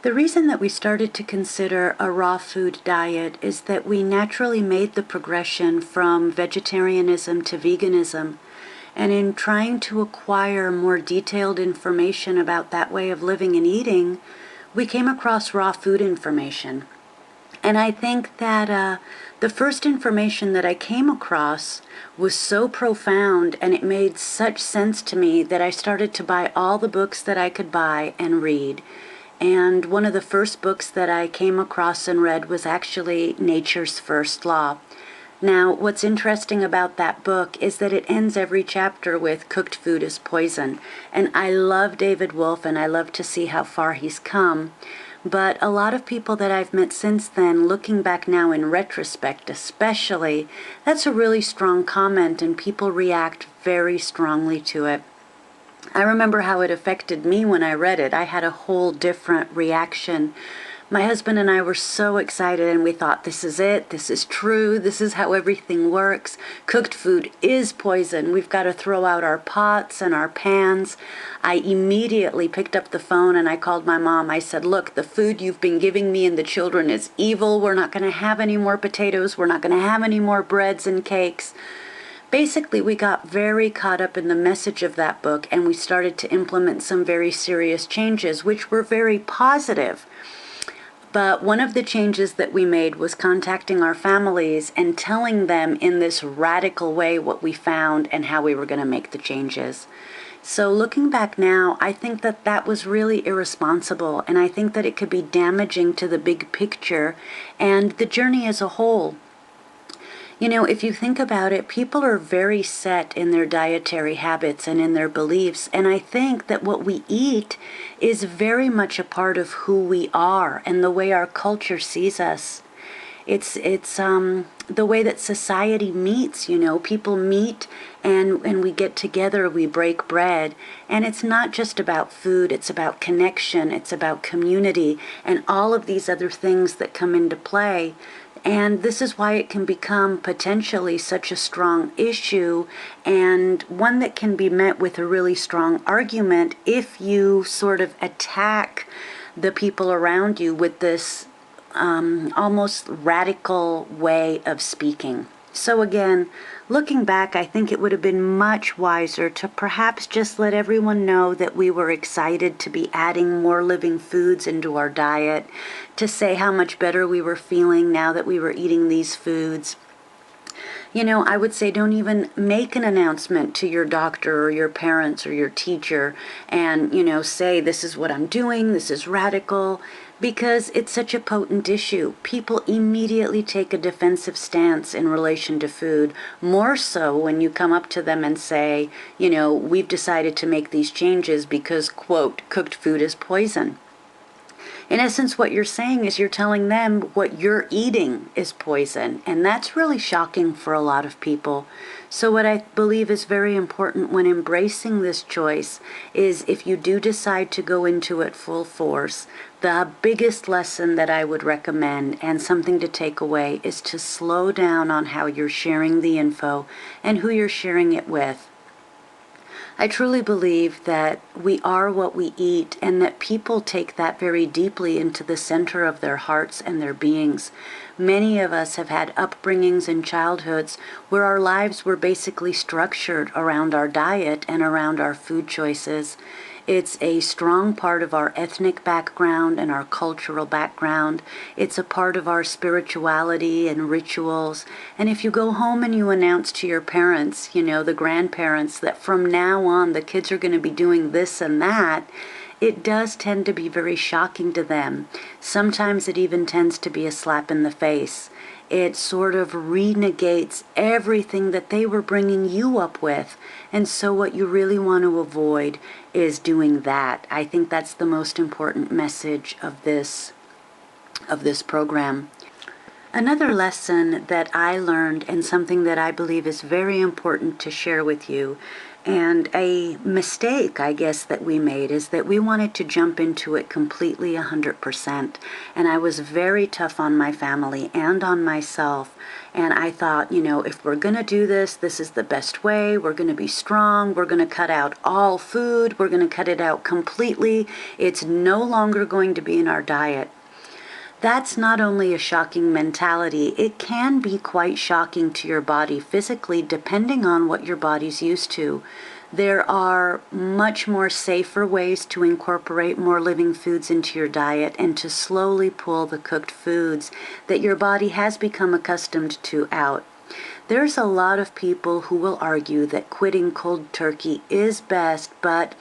The reason that we started to consider a raw food diet is that we naturally made the progression from vegetarianism to veganism. And in trying to acquire more detailed information about that way of living and eating, we came across raw food information. And I think that the first information that I came across was so profound and it made such sense to me that I started to buy all the books that I could buy and read. And one of the first books that I came across and read was actually Nature's First Law. Now, what's interesting about that book is that it ends every chapter with cooked food is poison. And I love David Wolfe and I love to see how far he's come. But a lot of people that I've met since then, looking back now in retrospect especially, that's a really strong comment and people react very strongly to it. I remember how it affected me when I read it. I had a whole different reaction. My husband and I were so excited and we thought, this is it, this is true, this is how everything works. Cooked food is poison. We've got to throw out our pots and our pans. I immediately picked up the phone and I called my mom. I said, look, the food you've been giving me and the children is evil. We're not going to have any more potatoes. We're not going to have any more breads and cakes. Basically, we got very caught up in the message of that book and we started to implement some very serious changes, which were very positive. But one of the changes that we made was contacting our families and telling them in this radical way what we found and how we were going to make the changes. So looking back now, I think that that was really irresponsible and I think that it could be damaging to the big picture and the journey as a whole. You know, if you think about it, people are very set in their dietary habits and in their beliefs. And I think that what we eat is very much a part of who we are and the way our culture sees us. It's the way that society meets, you know, people meet and we get together, we break bread. And it's not just about food, it's about connection, it's about community and all of these other things that come into play. And this is why it can become potentially such a strong issue and one that can be met with a really strong argument if you sort of attack the people around you with this almost radical way of speaking. So again, looking back, I think it would have been much wiser to perhaps just let everyone know that we were excited to be adding more living foods into our diet, to say how much better we were feeling now that we were eating these foods. You know, I would say don't even make an announcement to your doctor or your parents or your teacher and, you know, say this is what I'm doing, this is radical, because it's such a potent issue. People immediately take a defensive stance in relation to food, more so when you come up to them and say, you know, we've decided to make these changes because, quote, cooked food is poison. In essence, what you're saying is you're telling them what you're eating is poison, and that's really shocking for a lot of people. So what I believe is very important when embracing this choice is if you do decide to go into it full force, the biggest lesson that I would recommend and something to take away is to slow down on how you're sharing the info and who you're sharing it with. I truly believe that we are what we eat and that people take that very deeply into the center of their hearts and their beings. Many of us have had upbringings and childhoods where our lives were basically structured around our diet and around our food choices. It's a strong part of our ethnic background and our cultural background. It's a part of our spirituality and rituals. And if you go home and you announce to your parents, you know, the grandparents, that from now on the kids are going to be doing this and that, it does tend to be very shocking to them. Sometimes it even tends to be a slap in the face. It sort of renegates everything that they were bringing you up with. And so what you really want to avoid is doing that. I think that's the most important message of this program. Another lesson that I learned and something that I believe is very important to share with you And a mistake, I guess, that we made is that we wanted to jump into it completely 100%. And I was very tough on my family and on myself. And I thought, if we're going to do this, this is the best way. We're going to be strong. We're going to cut out all food. We're going to cut it out completely. It's no longer going to be in our diet. That's not only a shocking mentality, it can be quite shocking to your body physically, depending on what your body's used to. There are much more safer ways to incorporate more living foods into your diet and to slowly pull the cooked foods that your body has become accustomed to out. There's a lot of people who will argue that quitting cold turkey is best, but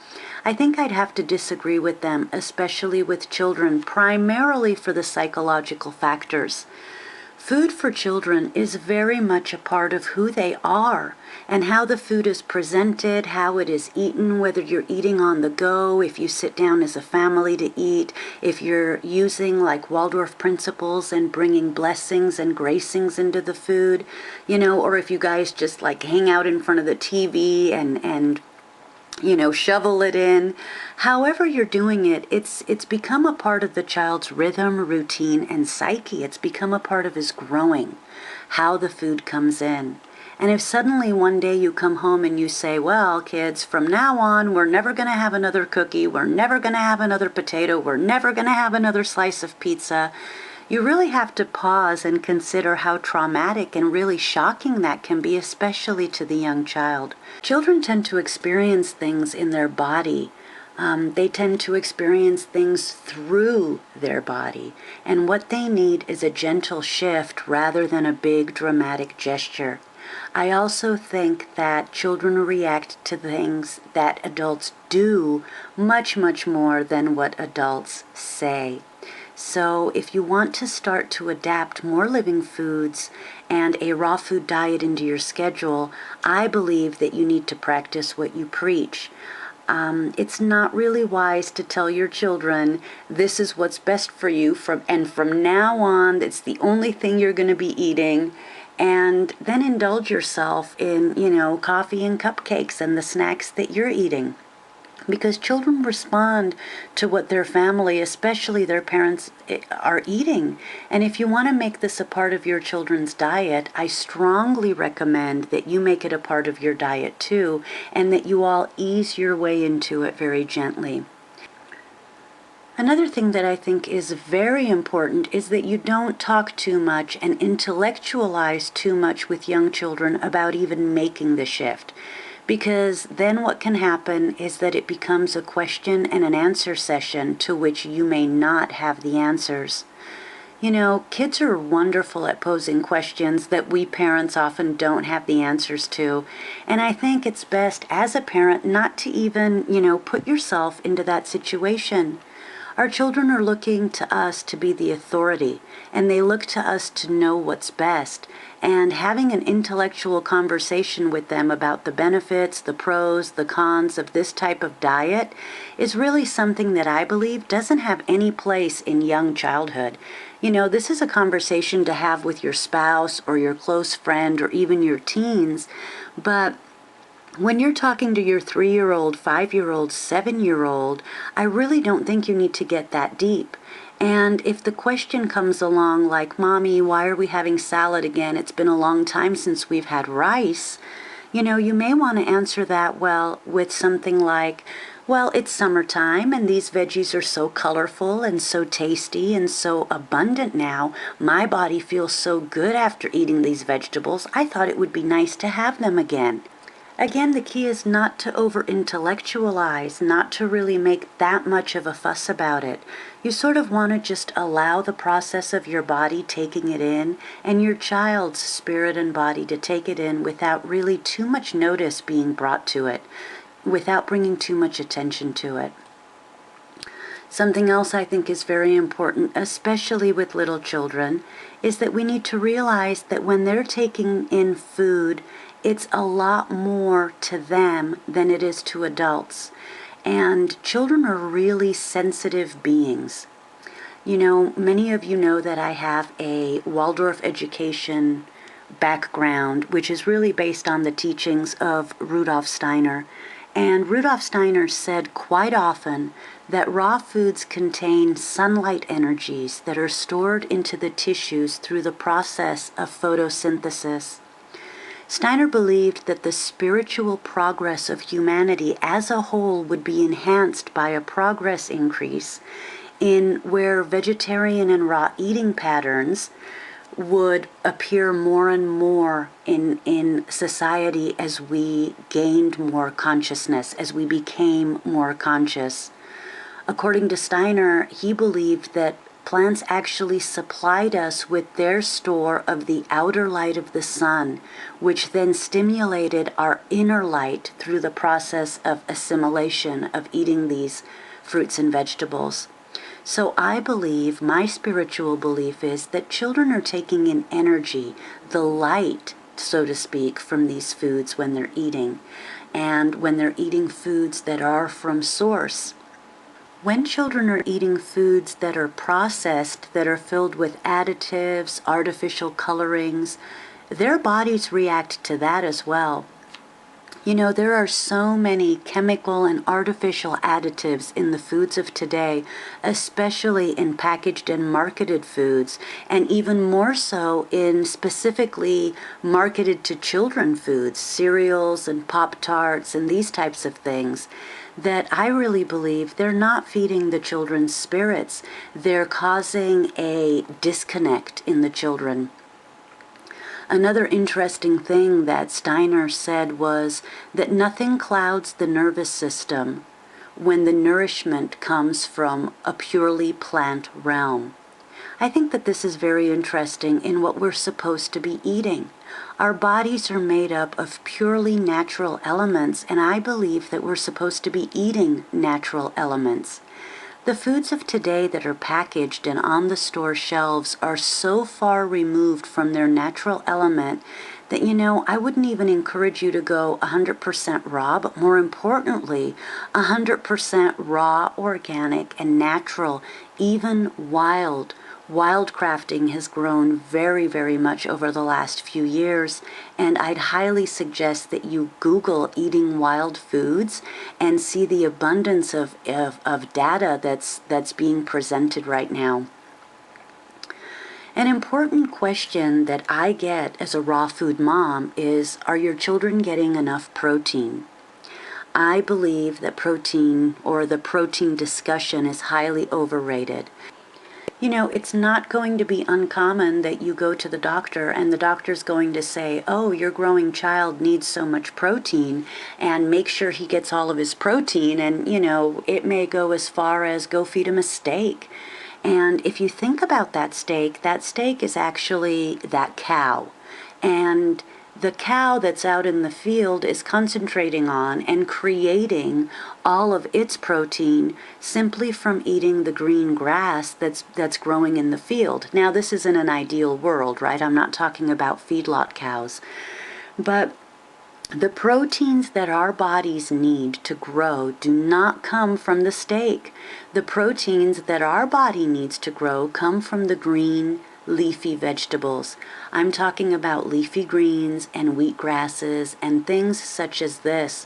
I think I'd have to disagree with them, especially with children, primarily for the psychological factors. Food for children is very much a part of who they are and how the food is presented, how it is eaten, whether you're eating on the go, if you sit down as a family to eat, if you're using like Waldorf principles and bringing blessings and gracings into the food, or if you guys just like hang out in front of the TV and shovel it in. However you're doing it, it's become a part of the child's rhythm, routine, and psyche. It's become a part of his growing, how the food comes in. And if suddenly one day you come home and you say, well, kids, from now on, we're never going to have another cookie, we're never going to have another potato, we're never going to have another slice of pizza, you really have to pause and consider how traumatic and really shocking that can be, especially to the young child. Children tend to experience things in their body. They tend to experience things through their body. And what they need is a gentle shift rather than a big dramatic gesture. I also think that children react to things that adults do much, much more than what adults say. So if you want to start to adapt more living foods and a raw food diet into your schedule, I believe that you need to practice what you preach. It's not really wise to tell your children, this is what's best for you, from now on, it's the only thing you're going to be eating, and then indulge yourself in, coffee and cupcakes and the snacks that you're eating. Because children respond to what their family, especially their parents, are eating. And if you want to make this a part of your children's diet, I strongly recommend that you make it a part of your diet too, and that you all ease your way into it very gently. Another thing that I think is very important is that you don't talk too much and intellectualize too much with young children about even making the shift. Because then what can happen is that it becomes a question and an answer session to which you may not have the answers. Kids are wonderful at posing questions that we parents often don't have the answers to. And I think it's best as a parent not to even, put yourself into that situation. Our children are looking to us to be the authority, and they look to us to know what's best. And having an intellectual conversation with them about the benefits, the pros, the cons of this type of diet is really something that I believe doesn't have any place in young childhood. This is a conversation to have with your spouse or your close friend or even your teens, but when you're talking to your 3-year-old, 5-year-old, 7-year-old, I really don't think you need to get that deep. And if the question comes along like, Mommy, why are we having salad again? It's been a long time since we've had rice. You may want to answer that with something like, well, it's summertime and these veggies are so colorful and so tasty and so abundant now. My body feels so good after eating these vegetables. I thought it would be nice to have them again. Again, the key is not to over-intellectualize, not to really make that much of a fuss about it. You sort of want to just allow the process of your body taking it in and your child's spirit and body to take it in without really too much notice being brought to it, without bringing too much attention to it. Something else I think is very important, especially with little children, is that we need to realize that when they're taking in food, it's a lot more to them than it is to adults. And children are really sensitive beings. Many of you know that I have a Waldorf education background, which is really based on the teachings of Rudolf Steiner. And Rudolf Steiner said quite often that raw foods contain sunlight energies that are stored into the tissues through the process of photosynthesis. Steiner believed that the spiritual progress of humanity as a whole would be enhanced by a progress increase in where vegetarian and raw eating patterns would appear more and more in society as we gained more consciousness, as we became more conscious. According to Steiner, he believed that plants actually supplied us with their store of the outer light of the sun, which then stimulated our inner light through the process of assimilation of eating these fruits and vegetables. So I believe, my spiritual belief is that children are taking in energy, the light, so to speak, from these foods when they're eating, and when they're eating foods that are from source. When children are eating foods that are processed, that are filled with additives, artificial colorings, their bodies react to that as well. You know, there are so many chemical and artificial additives in the foods of today, especially in packaged and marketed foods, and even more so in specifically marketed to children foods, cereals and Pop-Tarts and these types of things, that I really believe they're not feeding the children's spirits. They're causing a disconnect in the children. Another interesting thing that Steiner said was that nothing clouds the nervous system when the nourishment comes from a purely plant realm. I think that this is very interesting in what we're supposed to be eating. Our bodies are made up of purely natural elements, and I believe that we're supposed to be eating natural elements. The foods of today that are packaged and on the store shelves are so far removed from their natural element that, you know, I wouldn't even encourage you to go 100% raw, but more importantly, 100% raw, organic, and natural, even wild. Wildcrafting has grown very, very much over the last few years, and I'd highly suggest that you Google eating wild foods and see the abundance of data that's being presented right now. An important question that I get as a raw food mom is, are your children getting enough protein? I believe that protein, or the protein discussion, is highly overrated. You know, it's not going to be uncommon that you go to the doctor and the doctor's going to say, oh, your growing child needs so much protein, and make sure he gets all of his protein. And, you know, it may go as far as go feed him a steak. And if you think about that steak is actually that cow. And the cow that's out in the field is concentrating on and creating all of its protein simply from eating the green grass that's growing in the field. Now, this isn't an ideal world, right? I'm not talking about feedlot cows. But the proteins that our bodies need to grow do not come from the steak. The proteins that our body needs to grow come from the green leafy vegetables. I'm talking about leafy greens and wheatgrasses and things such as this.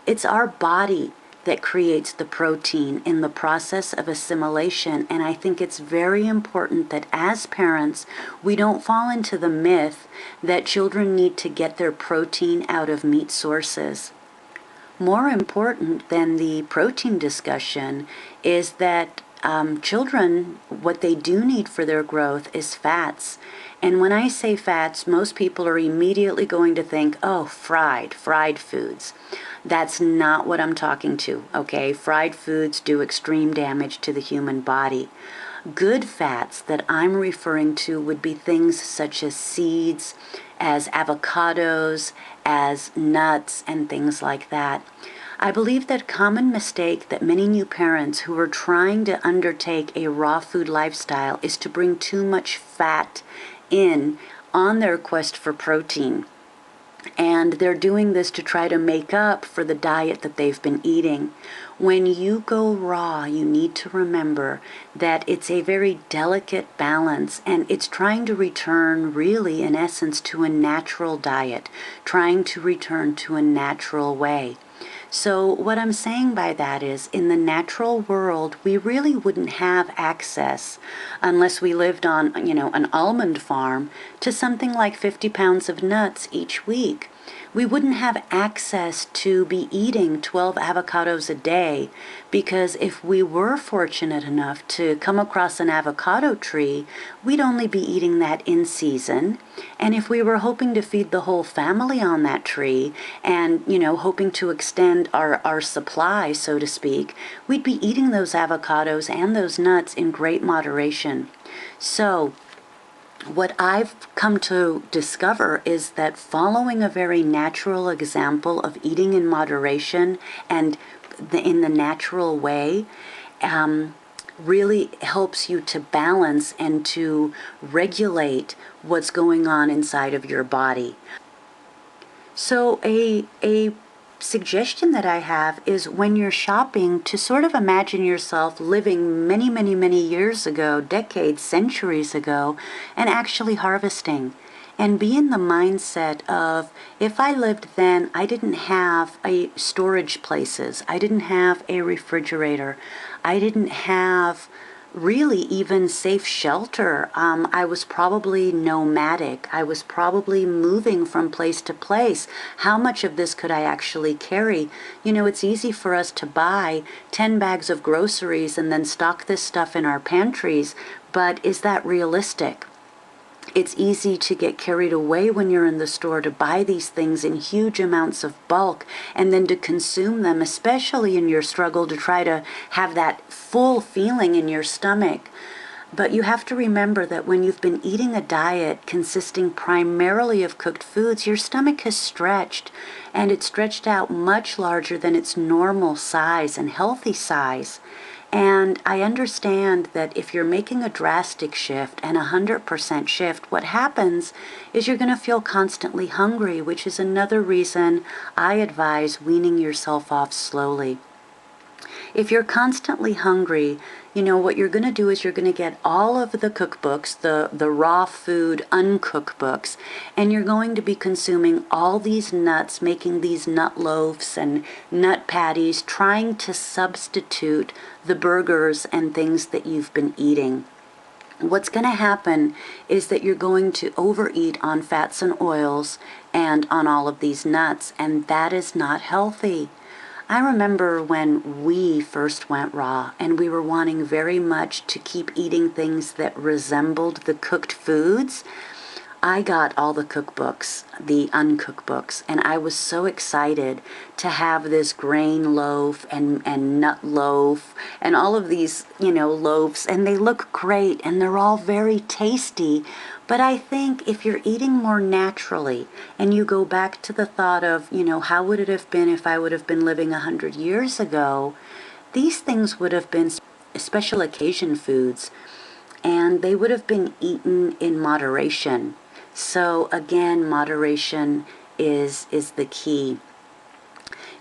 It's our body that creates the protein in the process of assimilation, and I think it's very important that as parents we don't fall into the myth that children need to get their protein out of meat sources. More important than the protein discussion is that children, what they do need for their growth is fats. And when I say fats, most people are immediately going to think, oh, fried foods. That's not what I'm talking to, okay? Fried foods do extreme damage to the human body. Good fats that I'm referring to would be things such as seeds, as avocados, as nuts, and things like that. I believe that common mistake that many new parents who are trying to undertake a raw food lifestyle is to bring too much fat in on their quest for protein. And they're doing this to try to make up for the diet that they've been eating. When you go raw, you need to remember that it's a very delicate balance, and it's trying to return, really, in essence, to a natural diet, trying to return to a natural way. So what I'm saying by that is, in the natural world, we really wouldn't have access, unless we lived on, an almond farm, to something like 50 pounds of nuts each week. We wouldn't have access to be eating 12 avocados a day, because if we were fortunate enough to come across an avocado tree, we'd only be eating that in season. And if we were hoping to feed the whole family on that tree and, hoping to extend our supply, so to speak, we'd be eating those avocados and those nuts in great moderation. So what I've come to discover is that following a very natural example of eating in moderation and in the natural way really helps you to balance and to regulate what's going on inside of your body. So a suggestion that I have is, when you're shopping, to sort of imagine yourself living many, many, many years ago, decades, centuries ago, and actually harvesting. And be in the mindset of, if I lived then, I didn't have a storage places, I didn't have a refrigerator, I didn't have really even safe shelter. I was probably nomadic. I was probably moving from place to place. How much of this could I actually carry? It's easy for us to buy 10 bags of groceries and then stock this stuff in our pantries, but is that realistic? It's easy to get carried away when you're in the store to buy these things in huge amounts of bulk and then to consume them, especially in your struggle to try to have that full feeling in your stomach. But you have to remember that when you've been eating a diet consisting primarily of cooked foods, your stomach has stretched, and it's stretched out much larger than its normal size and healthy size. And I understand that if you're making a drastic shift and 100% shift, what happens is you're going to feel constantly hungry, which is another reason I advise weaning yourself off slowly. If you're constantly hungry, what you're going to do is you're going to get all of the cookbooks, the raw food uncooked books, and you're going to be consuming all these nuts, making these nut loaves and nut patties, trying to substitute the burgers and things that you've been eating. What's going to happen is that you're going to overeat on fats and oils and on all of these nuts, and that is not healthy. I remember when we first went raw and we were wanting very much to keep eating things that resembled the cooked foods. I got all the cookbooks, the uncooked books, and I was so excited to have this grain loaf and nut loaf and all of these, loaves, and they look great and they're all very tasty. But I think if you're eating more naturally and you go back to the thought of, how would it have been if I would have been living 100 years ago, these things would have been special occasion foods, and they would have been eaten in moderation. So again, moderation is the key.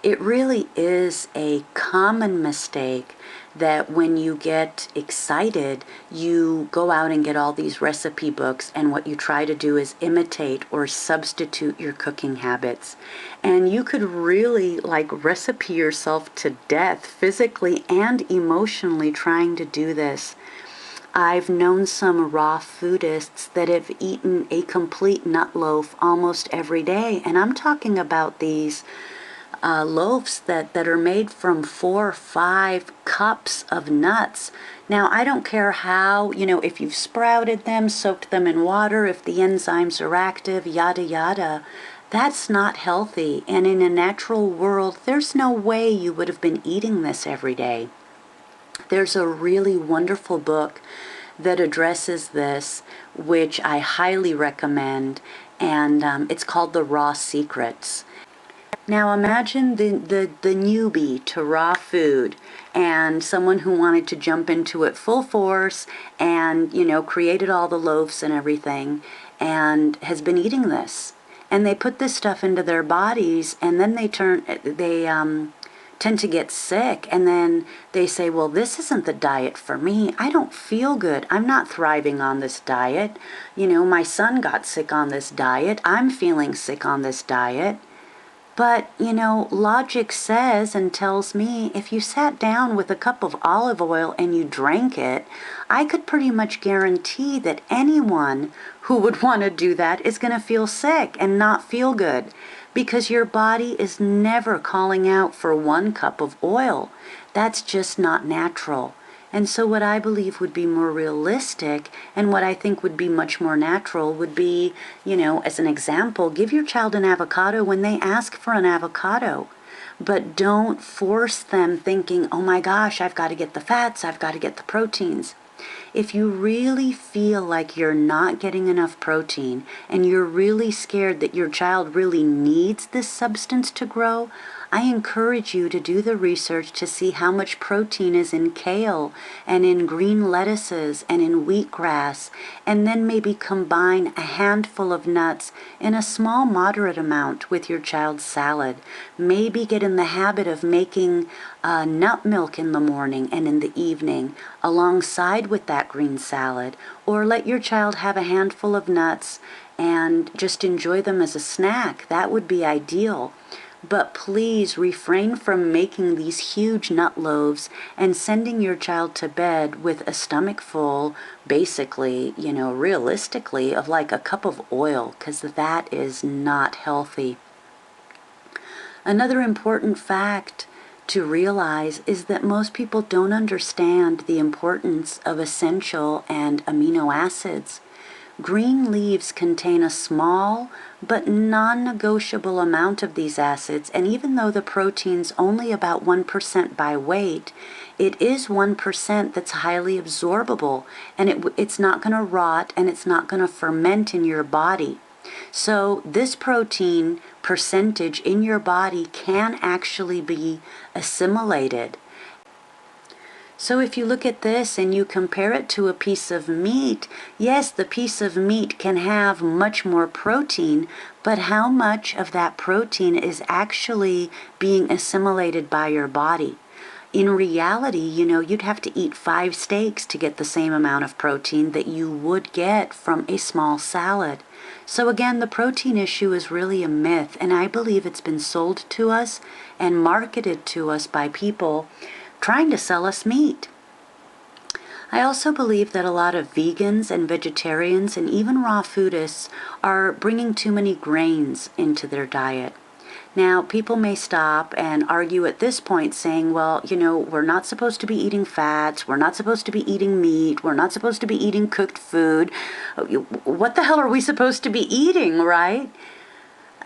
It really is a common mistake that when you get excited, you go out and get all these recipe books, and what you try to do is imitate or substitute your cooking habits. And you could really recipe yourself to death, physically and emotionally, trying to do this. I've known some raw foodists that have eaten a complete nut loaf almost every day, and I'm talking about these loaves that are made from 4 or 5 cups of nuts. Now, I don't care how, if you've sprouted them, soaked them in water, if the enzymes are active, yada yada, that's not healthy. And in a natural world, there's no way you would have been eating this every day. There's a really wonderful book that addresses this, which I highly recommend, and it's called The Raw Secrets. Now imagine the newbie to raw food and someone who wanted to jump into it full force and, created all the loaves and everything and has been eating this. and they put this stuff into their bodies, and then they tend to get sick, and then they say, well, this isn't the diet for me. I don't feel good. I'm not thriving on this diet. My son got sick on this diet. I'm feeling sick on this diet. But, logic says and tells me if you sat down with a cup of olive oil and you drank it, I could pretty much guarantee that anyone who would want to do that is going to feel sick and not feel good, because your body is never calling out for 1 cup of oil. That's just not natural. And so what I believe would be more realistic, and what I think would be much more natural, would be, as an example, give your child an avocado when they ask for an avocado. But don't force them thinking, oh my gosh, I've got to get the fats, I've got to get the proteins. If you really feel like you're not getting enough protein, and you're really scared that your child really needs this substance to grow, I encourage you to do the research to see how much protein is in kale and in green lettuces and in wheatgrass, and then maybe combine a handful of nuts in a small moderate amount with your child's salad. Maybe get in the habit of making nut milk in the morning and in the evening alongside with that green salad, or let your child have a handful of nuts and just enjoy them as a snack. That would be ideal. But please refrain from making these huge nut loaves and sending your child to bed with a stomach full, basically, realistically, of like a cup of oil, because that is not healthy. Another important fact to realize is that most people don't understand the importance of essential and amino acids. Green leaves contain a small but non-negotiable amount of these acids, and even though the protein's only about 1% by weight, it is 1% that's highly absorbable, and it's not going to rot and it's not going to ferment in your body. So this protein percentage in your body can actually be assimilated. So if you look at this and you compare it to a piece of meat, yes, the piece of meat can have much more protein, but how much of that protein is actually being assimilated by your body? In reality, you'd have to eat 5 steaks to get the same amount of protein that you would get from a small salad. So again, the protein issue is really a myth, and I believe it's been sold to us and marketed to us by people trying to sell us meat. I also believe that a lot of vegans and vegetarians and even raw foodists are bringing too many grains into their diet. Now, people may stop and argue at this point saying, well, we're not supposed to be eating fats, we're not supposed to be eating meat, we're not supposed to be eating cooked food. What the hell are we supposed to be eating, right?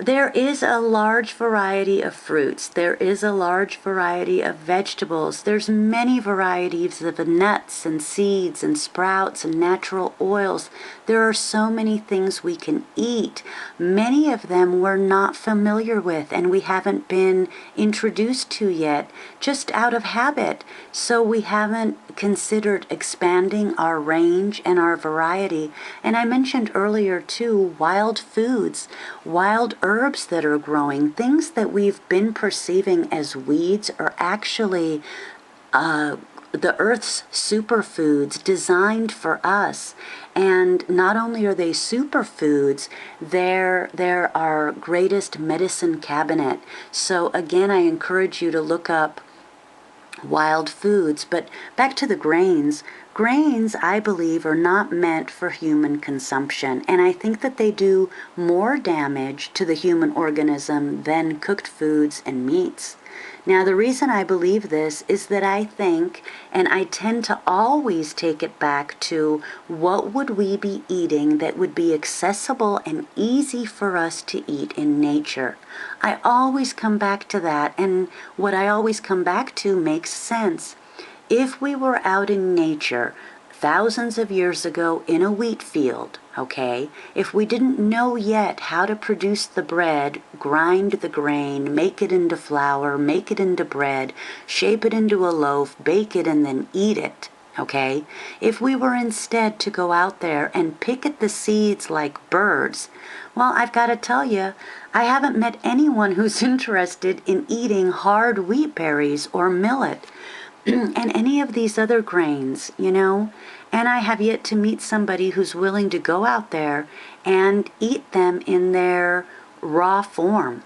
There is a large variety of fruits. There is a large variety of vegetables. There's many varieties of nuts and seeds and sprouts and natural oils. There are so many things we can eat. Many of them we're not familiar with and we haven't been introduced to yet, just out of habit. So we haven't considered expanding our range and our variety. And I mentioned earlier too, wild foods, wild herbs that are growing, things that we've been perceiving as weeds are actually the earth's superfoods designed for us. And not only are they superfoods, they're our greatest medicine cabinet. So again, I encourage you to look up wild foods. But back to the grains. Grains, I believe, are not meant for human consumption, and I think that they do more damage to the human organism than cooked foods and meats. Now, the reason I believe this is that I think, and I tend to always take it back to, what would we be eating that would be accessible and easy for us to eat in nature? I always come back to that, and what I always come back to makes sense. If we were out in nature thousands of years ago in a wheat field, okay, if we didn't know yet how to produce the bread, grind the grain, make it into flour, make it into bread, shape it into a loaf, bake it, and then eat it, okay? If we were instead to go out there and pick at the seeds like birds, well, I've got to tell you, I haven't met anyone who's interested in eating hard wheat berries or millet and any of these other grains, you know? And I have yet to meet somebody who's willing to go out there and eat them in their raw form.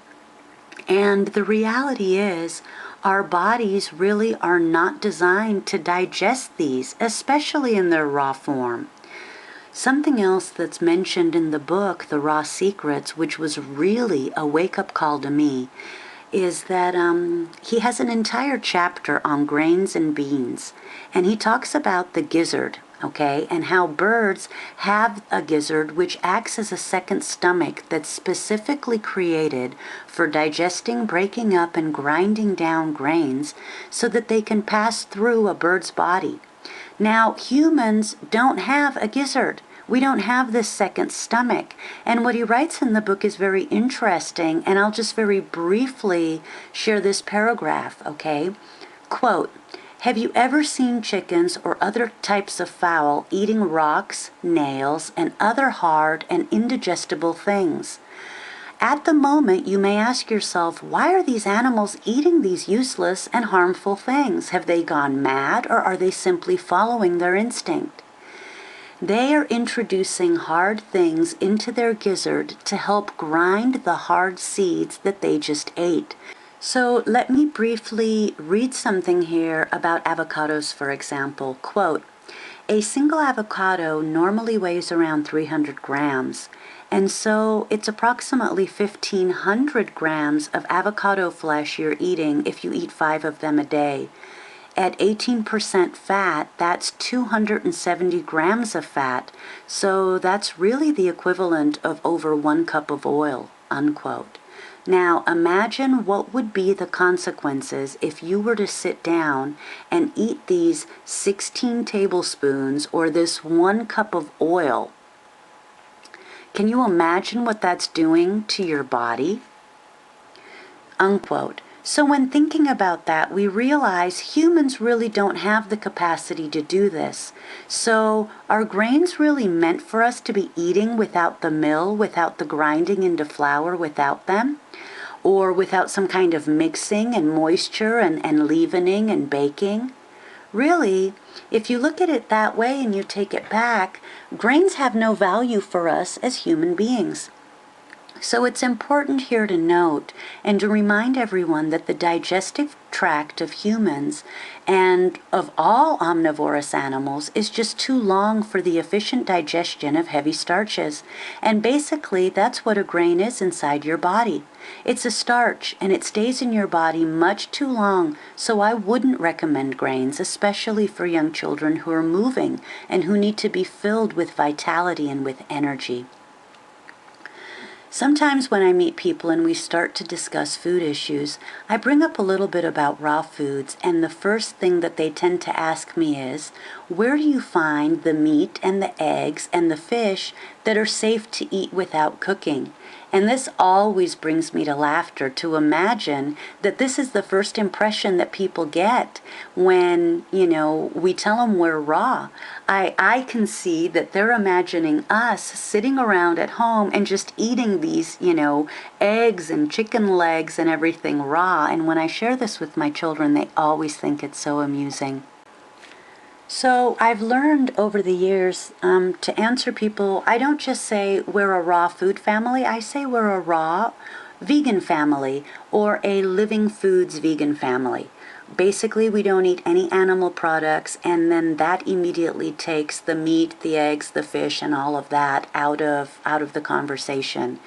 And the reality is, our bodies really are not designed to digest these, especially in their raw form. Something else that's mentioned in the book, The Raw Secrets, which was really a wake-up call to me, is that he has an entire chapter on grains and beans, and he talks about the gizzard, okay, and how birds have a gizzard which acts as a second stomach that's specifically created for digesting, breaking up, and grinding down grains so that they can pass through a bird's body. Now, humans don't have a gizzard. We don't have this second stomach. And what he writes in the book is very interesting, and I'll just very briefly share this paragraph, okay? Quote, "Have you ever seen chickens or other types of fowl eating rocks, nails, and other hard and indigestible things? At the moment, you may ask yourself, why are these animals eating these useless and harmful things? Have they gone mad, or are they simply following their instinct? They are introducing hard things into their gizzard to help grind the hard seeds that they just ate." So let me briefly read something here about avocados, for example. Quote, "A single avocado normally weighs around 300 grams. And so it's approximately 1,500 grams of avocado flesh you're eating if you eat 5 of them a day. At 18% fat, that's 270 grams of fat. So that's really the equivalent of over 1 cup of oil," unquote. Now imagine what would be the consequences if you were to sit down and eat these 16 tablespoons or this 1 cup of oil. Can you imagine what that's doing to your body? Unquote. So when thinking about that, we realize humans really don't have the capacity to do this. So are grains really meant for us to be eating without the mill, without the grinding into flour without them? Or without some kind of mixing and moisture and leavening and baking? Really, if you look at it that way and you take it back, grains have no value for us as human beings. So it's important here to note and to remind everyone that the digestive tract of humans and of all omnivorous animals is just too long for the efficient digestion of heavy starches. And basically, that's what a grain is inside your body. It's a starch, and it stays in your body much too long, so I wouldn't recommend grains, especially for young children who are moving and who need to be filled with vitality and with energy. Sometimes when I meet people and we start to discuss food issues, I bring up a little bit about raw foods, and the first thing that they tend to ask me is, where do you find the meat and the eggs and the fish that are safe to eat without cooking? And this always brings me to laughter, to imagine that this is the first impression that people get when, we tell them we're raw. I can see that they're imagining us sitting around at home and just eating these, eggs and chicken legs and everything raw. And when I share this with my children, they always think it's so amusing. So I've learned over the years to answer people, I don't just say we're a raw food family, I say we're a raw vegan family or a living foods vegan family. Basically, we don't eat any animal products, and then that immediately takes the meat, the eggs, the fish, and all of that out of the conversation.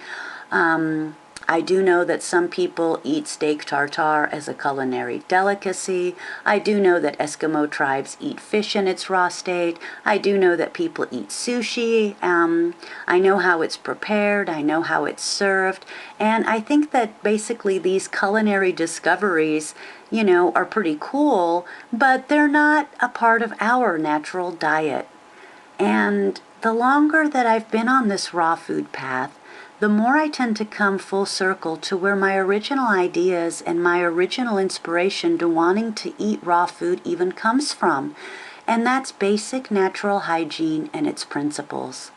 I do know that some people eat steak tartare as a culinary delicacy. I do know that Eskimo tribes eat fish in its raw state. I do know that people eat sushi. I know how it's prepared. I know how it's served. And I think that basically these culinary discoveries, are pretty cool, but they're not a part of our natural diet. And the longer that I've been on this raw food path, the more I tend to come full circle to where my original ideas and my original inspiration to wanting to eat raw food even comes from. and that's basic natural hygiene and its principles.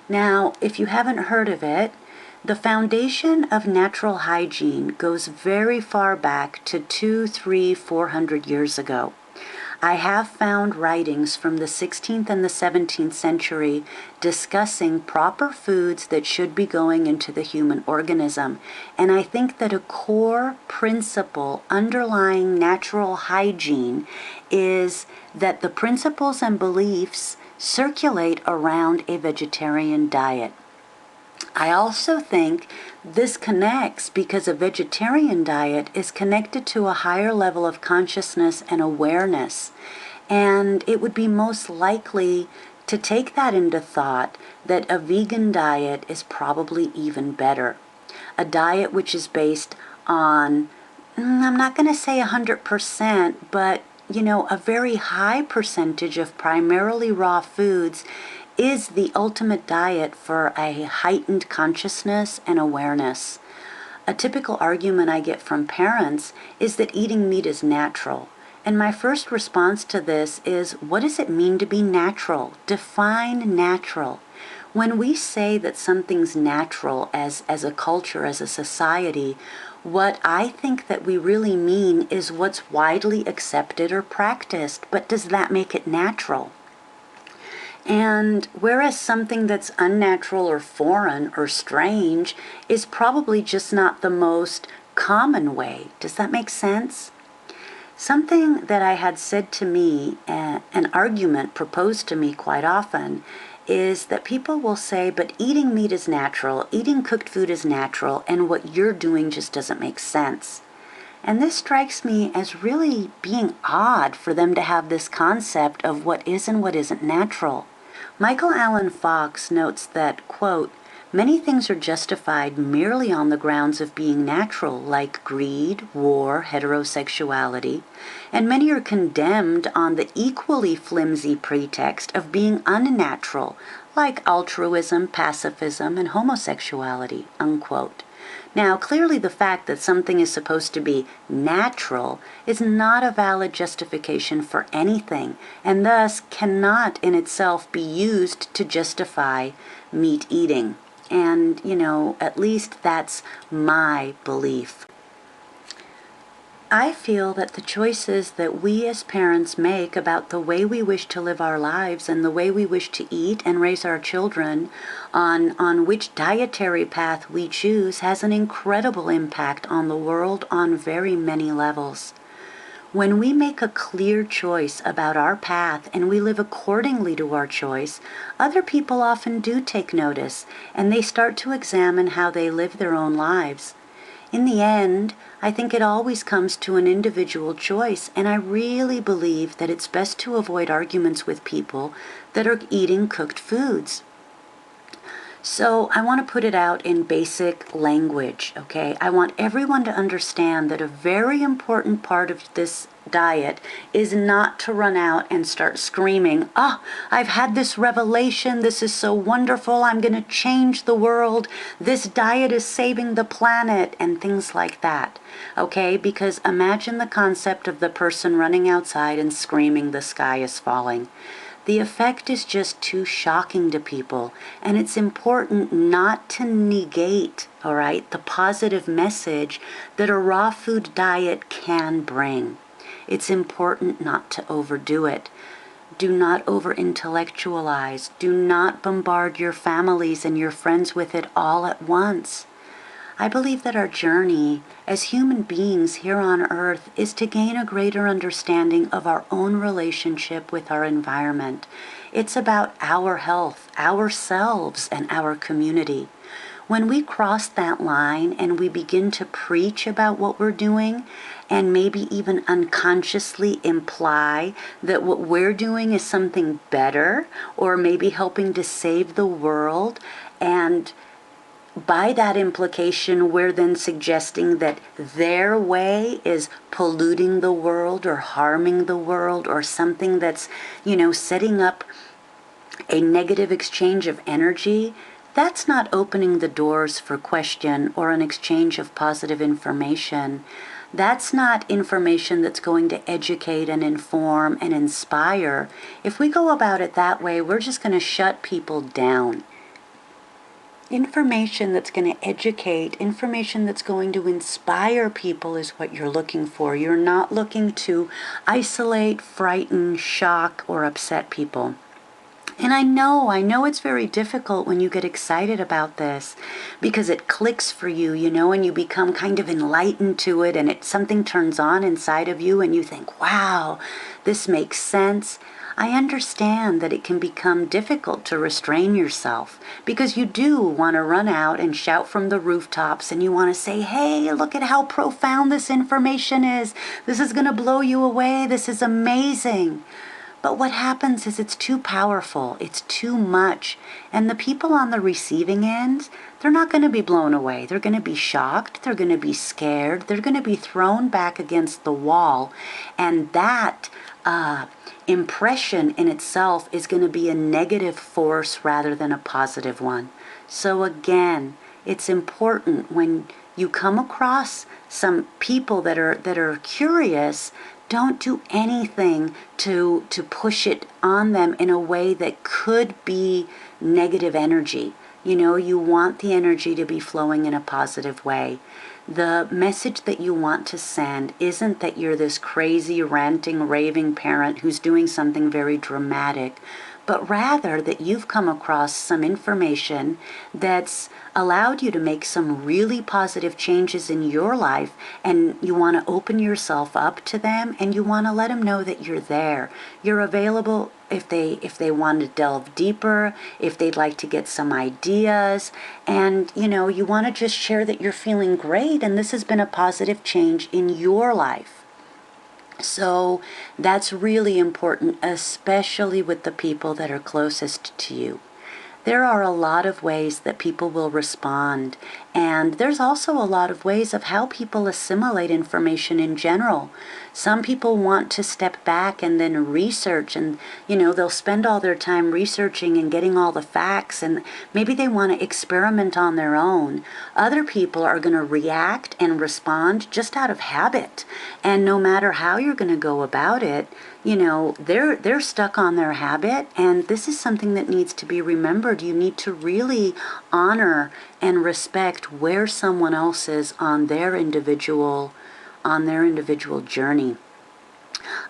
Now, if you haven't heard of it, the foundation of natural hygiene goes very far back to 200, 300, 400 years ago. I have found writings from the 16th and the 17th century discussing proper foods that should be going into the human organism. And I think that a core principle underlying natural hygiene is that the principles and beliefs circulate around a vegetarian diet. I also think this connects because a vegetarian diet is connected to a higher level of consciousness and awareness. And it would be most likely to take that into thought that a vegan diet is probably even better. A diet which is based on, I'm not going to say 100%, but a very high percentage of primarily raw foods is the ultimate diet for a heightened consciousness and awareness. A typical argument I get from parents is that eating meat is natural. And my first response to this is, what does it mean to be natural? Define natural. When we say that something's natural as a culture, as a society, what I think that we really mean is what's widely accepted or practiced. But does that make it natural? And whereas something that's unnatural or foreign or strange is probably just not the most common way. Does that make sense? Something that I had said to me, an argument proposed to me quite often, is that people will say, but eating meat is natural, eating cooked food is natural, and what you're doing just doesn't make sense. And this strikes me as really being odd for them to have this concept of what is and what isn't natural. Michael Allen Fox notes that, quote, many things are justified merely on the grounds of being natural, like greed, war, heterosexuality, and many are condemned on the equally flimsy pretext of being unnatural, like altruism, pacifism, and homosexuality, unquote. Now, clearly the fact that something is supposed to be natural is not a valid justification for anything, and thus cannot in itself be used to justify meat eating. And, at least that's my belief. I feel that the choices that we as parents make about the way we wish to live our lives and the way we wish to eat and raise our children on which dietary path we choose has an incredible impact on the world on very many levels. When we make a clear choice about our path and we live accordingly to our choice, other people often do take notice and they start to examine how they live their own lives. In the end, I think it always comes to an individual choice, and I really believe that it's best to avoid arguments with people that are eating cooked foods. So I want to put it out in basic language, okay? I want everyone to understand that a very important part of this diet is not to run out and start screaming, I've had this revelation, this is so wonderful, I'm going to change the world, this diet is saving the planet, and things like that, okay? Because imagine the concept of the person running outside and screaming, the sky is falling. The effect is just too shocking to people, and it's important not to negate, all right, the positive message that a raw food diet can bring. It's important not to overdo it. Do not over-intellectualize. Do not bombard your families and your friends with it all at once. I believe that our journey as human beings here on earth is to gain a greater understanding of our own relationship with our environment. It's about our health, ourselves, and our community. When we cross that line and we begin to preach about what we're doing and maybe even unconsciously imply that what we're doing is something better or maybe helping to save the world, and by that implication, we're then suggesting that their way is polluting the world or harming the world or something that's, setting up a negative exchange of energy. That's not opening the doors for question or an exchange of positive information. That's not information that's going to educate and inform and inspire. If we go about it that way, we're just going to shut people down. Information that's going to educate, information that's going to inspire people is what you're looking for. You're not looking to isolate, frighten, shock, or upset people. And I know it's very difficult when you get excited about this because it clicks for you, and you become kind of enlightened to it, and something turns on inside of you and you think, wow, this makes sense. I understand that it can become difficult to restrain yourself because you do want to run out and shout from the rooftops, and you want to say, hey, look at how profound this information is. This is going to blow you away. This is amazing. But what happens is it's too powerful, it's too much, and the people on the receiving end, they're not going to be blown away. They're going to be shocked, they're going to be scared, they're going to be thrown back against the wall, and that impression in itself is going to be a negative force rather than a positive one. So again, it's important when you come across some people that are curious, don't do anything to push it on them in a way that could be negative energy. You want the energy to be flowing in a positive way. The message that you want to send isn't that you're this crazy, ranting, raving parent who's doing something very dramatic, but rather that you've come across some information that's allowed you to make some really positive changes in your life, and you want to open yourself up to them, and you want to let them know that you're there. You're available if they want to delve deeper, if they'd like to get some ideas, and you want to just share that you're feeling great and this has been a positive change in your life. So that's really important, especially with the people that are closest to you. There are a lot of ways that people will respond, and there's also a lot of ways of how people assimilate information in general. Some people want to step back and then research, and they'll spend all their time researching and getting all the facts, and maybe they want to experiment on their own. Other people are going to react and respond just out of habit, and no matter how you're going to go about it, they're stuck on their habit, and this is something that needs to be remembered. You need to really honor and respect where someone else is on their individual journey.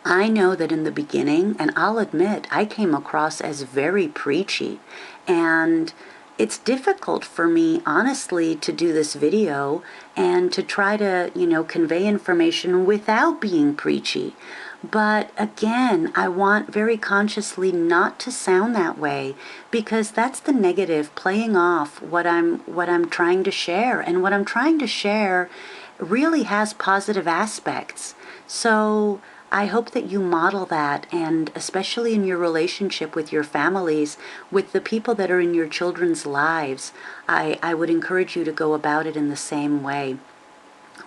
I know that in the beginning, and I'll admit, I came across as very preachy, and it's difficult for me, honestly, to do this video and to try to, convey information without being preachy. But again, I want very consciously not to sound that way, because that's the negative playing off what I'm trying to share. And what I'm trying to share really has positive aspects. So I hope that you model that, and especially in your relationship with your families, with the people that are in your children's lives, I would encourage you to go about it in the same way.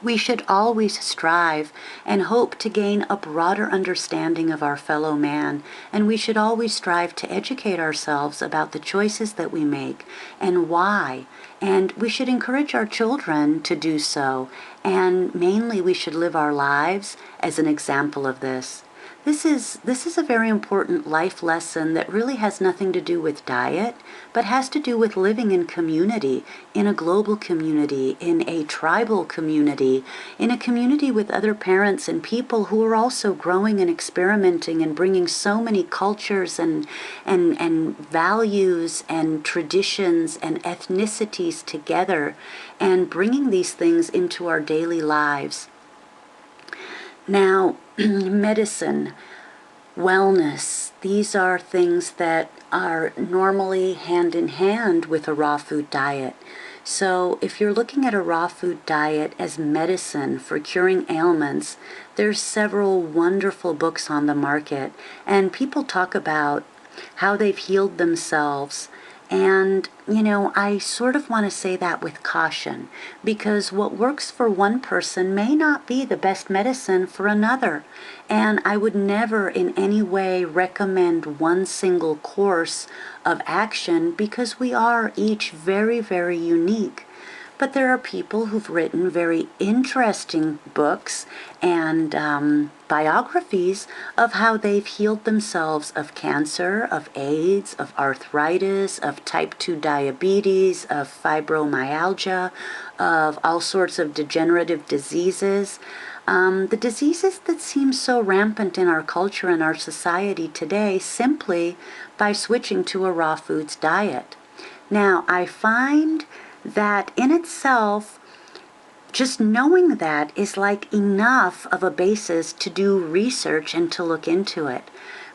We should always strive and hope to gain a broader understanding of our fellow man, and we should always strive to educate ourselves about the choices that we make and why. And we should encourage our children to do so, and mainly we should live our lives as an example of this. This is a very important life lesson that really has nothing to do with diet, but has to do with living in community, in a global community, in a tribal community, in a community with other parents and people who are also growing and experimenting and bringing so many cultures and values and traditions and ethnicities together, and bringing these things into our daily lives. Now, medicine, wellness, these are things that are normally hand in hand with a raw food diet. So if you're looking at a raw food diet as medicine for curing ailments, there's several wonderful books on the market, and people talk about how they've healed themselves. And, I sort of want to say that with caution, because what works for one person may not be the best medicine for another. And I would never in any way recommend one single course of action, because we are each very, very unique. but there are people who've written very interesting books and biographies of how they've healed themselves of cancer, of AIDS, of arthritis, of type 2 diabetes, of fibromyalgia, of all sorts of degenerative diseases. The diseases that seem so rampant in our culture and our society today simply by switching to a raw foods diet. Now, I find that in itself, just knowing that is like enough of a basis to do research and to look into it.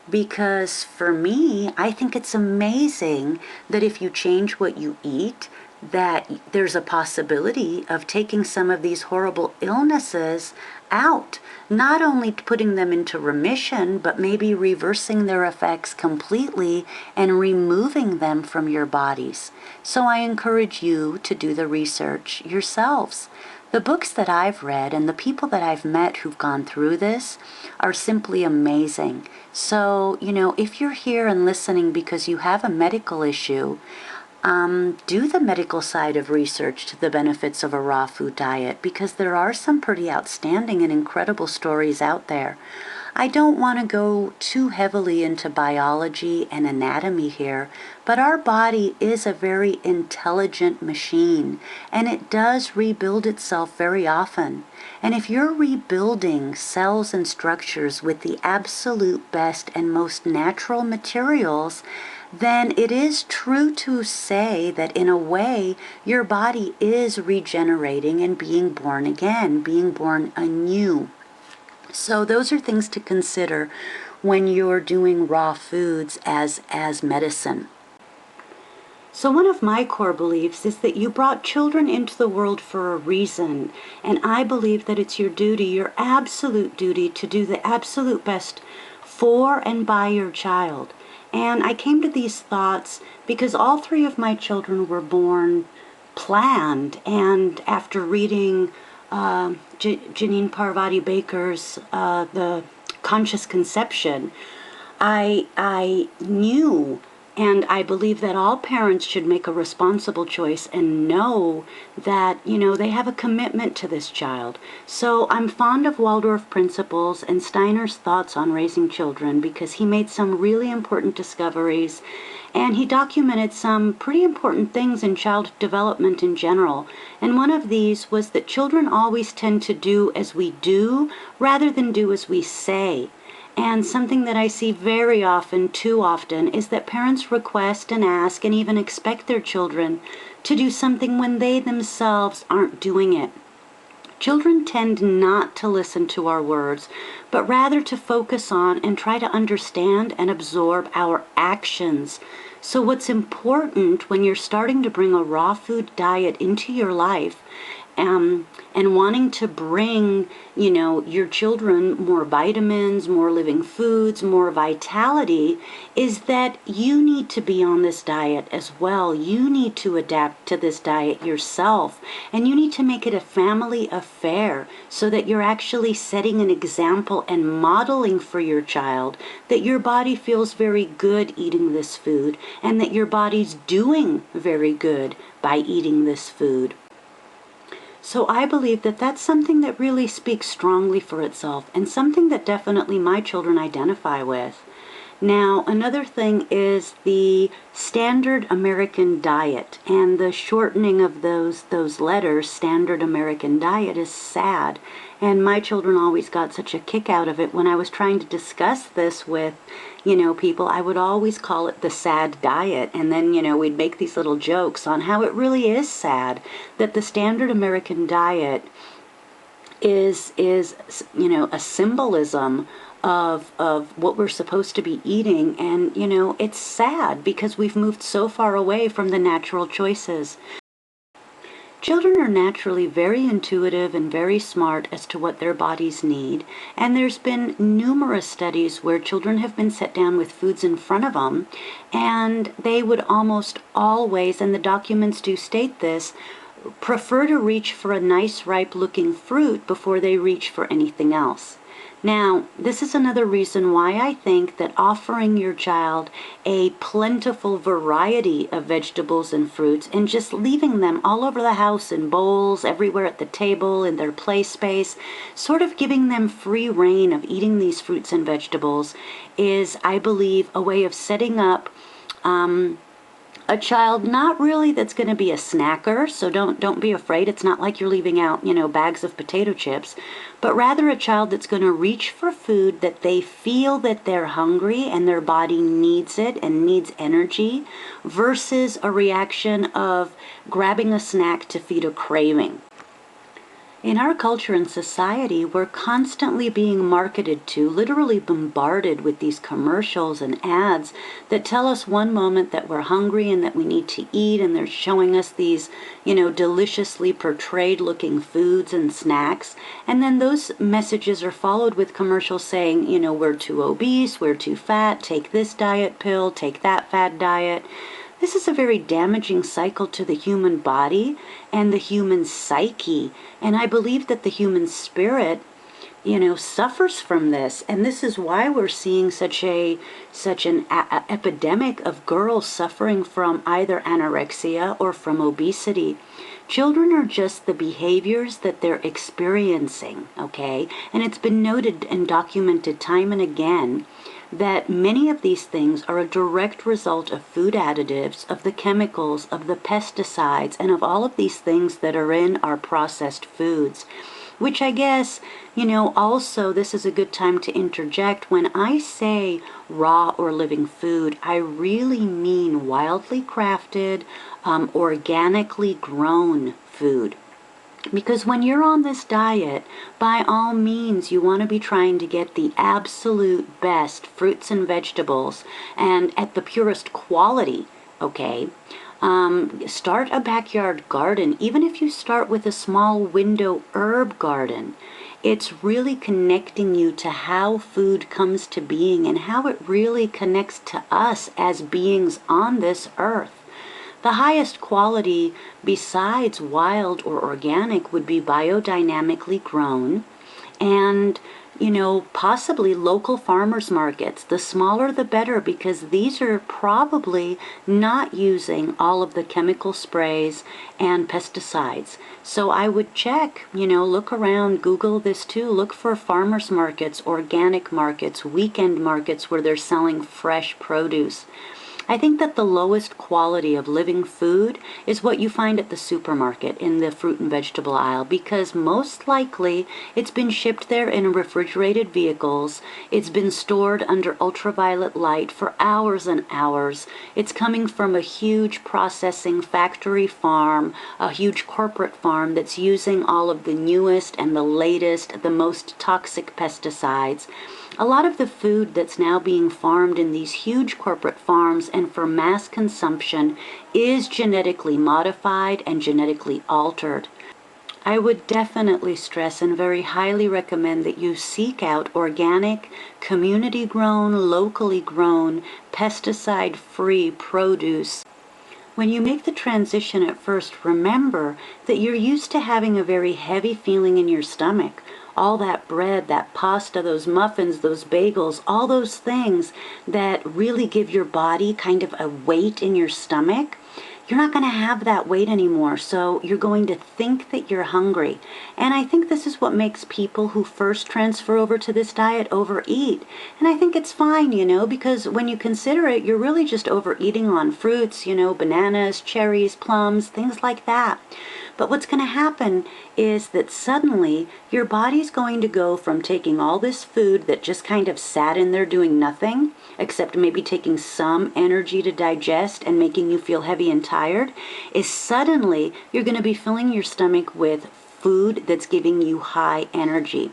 Because for me, I think it's amazing that if you change what you eat, that there's a possibility of taking some of these horrible illnesses out, not only putting them into remission, but maybe reversing their effects completely and removing them from your bodies. So I encourage you to do the research yourselves. The books that I've read and the people that I've met who've gone through this are simply amazing. So, if you're here and listening because you have a medical issue, do the medical side of research to the benefits of a raw food diet, because there are some pretty outstanding and incredible stories out there. I don't want to go too heavily into biology and anatomy here, but our body is a very intelligent machine, and it does rebuild itself very often. And if you're rebuilding cells and structures with the absolute best and most natural materials, then it is true to say that in a way your body is regenerating and being born again, being born anew. So those are things to consider when you're doing raw foods as medicine. So one of my core beliefs is that you brought children into the world for a reason, and I believe that it's your duty, your absolute duty, to do the absolute best for and by your child. And I came to these thoughts because all three of my children were born planned, and after reading Janine Parvati Baker's The Conscious Conception, I knew, and I believe that all parents should make a responsible choice and know that, they have a commitment to this child. So I'm fond of Waldorf principles and Steiner's thoughts on raising children, because he made some really important discoveries, and he documented some pretty important things in child development in general. And one of these was that children always tend to do as we do rather than do as we say. And something that I see very often, too often, is that parents request and ask and even expect their children to do something when they themselves aren't doing it. Children tend not to listen to our words, but rather to focus on and try to understand and absorb our actions. So what's important when you're starting to bring a raw food diet into your life, and wanting to bring, your children more vitamins, more living foods, more vitality, is that you need to be on this diet as well. You need to adapt to this diet yourself, and you need to make it a family affair so that you're actually setting an example and modeling for your child that your body feels very good eating this food, and that your body's doing very good by eating this food. So I believe that that's something that really speaks strongly for itself, and something that definitely my children identify with. Now, another thing is the standard American diet, and the shortening of those letters, standard American diet, is SAD. And my children always got such a kick out of it. When I was trying to discuss this with, people, I would always call it the SAD diet. And then, we'd make these little jokes on how it really is sad that the standard American diet is a symbolism of what we're supposed to be eating. And, it's sad because we've moved so far away from the natural choices. Children are naturally very intuitive and very smart as to what their bodies need, and there's been numerous studies where children have been set down with foods in front of them, and they would almost always, and the documents do state this, prefer to reach for a nice ripe looking fruit before they reach for anything else. Now, this is another reason why I think that offering your child a plentiful variety of vegetables and fruits and just leaving them all over the house in bowls, everywhere at the table, in their play space, sort of giving them free reign of eating these fruits and vegetables is, I believe, a way of setting up a child not really that's going to be a snacker, so don't be afraid. It's not like you're leaving out, bags of potato chips, but rather a child that's going to reach for food that they feel that they're hungry and their body needs it and needs energy, versus a reaction of grabbing a snack to feed a craving. In our culture and society, we're constantly being marketed to, literally bombarded with these commercials and ads that tell us one moment that we're hungry and that we need to eat, and they're showing us these, deliciously portrayed looking foods and snacks. And then those messages are followed with commercials saying, we're too obese, we're too fat, take this diet pill, take that fad diet. This is a very damaging cycle to the human body and the human psyche. And I believe that the human spirit, suffers from this. And this is why we're seeing such an epidemic of girls suffering from either anorexia or from obesity. Children are just the behaviors that they're experiencing, okay? And it's been noted and documented time and again that many of these things are a direct result of food additives, of the chemicals, of the pesticides, and of all of these things that are in our processed foods. Which I guess, also this is a good time to interject. When I say raw or living food, I really mean wildly crafted, organically grown food. Because when you're on this diet, by all means, you want to be trying to get the absolute best fruits and vegetables and at the purest quality, okay? Start a backyard garden. Even if you start with a small window herb garden, it's really connecting you to how food comes to being and how it really connects to us as beings on this earth. The highest quality besides wild or organic would be biodynamically grown and, possibly local farmers markets. The smaller the better, because these are probably not using all of the chemical sprays and pesticides. So I would check, look around, Google this too, look for farmers markets, organic markets, weekend markets where they're selling fresh produce. I think that the lowest quality of living food is what you find at the supermarket in the fruit and vegetable aisle, because most likely it's been shipped there in refrigerated vehicles. It's been stored under ultraviolet light for hours and hours. It's coming from a huge processing factory farm, a huge corporate farm that's using all of the newest and the latest, the most toxic pesticides. A lot of the food that's now being farmed in these huge corporate farms and for mass consumption is genetically modified and genetically altered. I would definitely stress and very highly recommend that you seek out organic, community-grown, locally grown, pesticide-free produce. When you make the transition at first, remember that you're used to having a very heavy feeling in your stomach. All that bread, that pasta, those muffins, those bagels, all those things that really give your body kind of a weight in your stomach, you're not going to have that weight anymore. So you're going to think that you're hungry. And I think this is what makes people who first transfer over to this diet overeat. And I think it's fine, because when you consider it, you're really just overeating on fruits, bananas, cherries, plums, things like that. But what's going to happen is that suddenly your body's going to go from taking all this food that just kind of sat in there doing nothing, except maybe taking some energy to digest and making you feel heavy and tired, is suddenly you're going to be filling your stomach with food that's giving you high energy.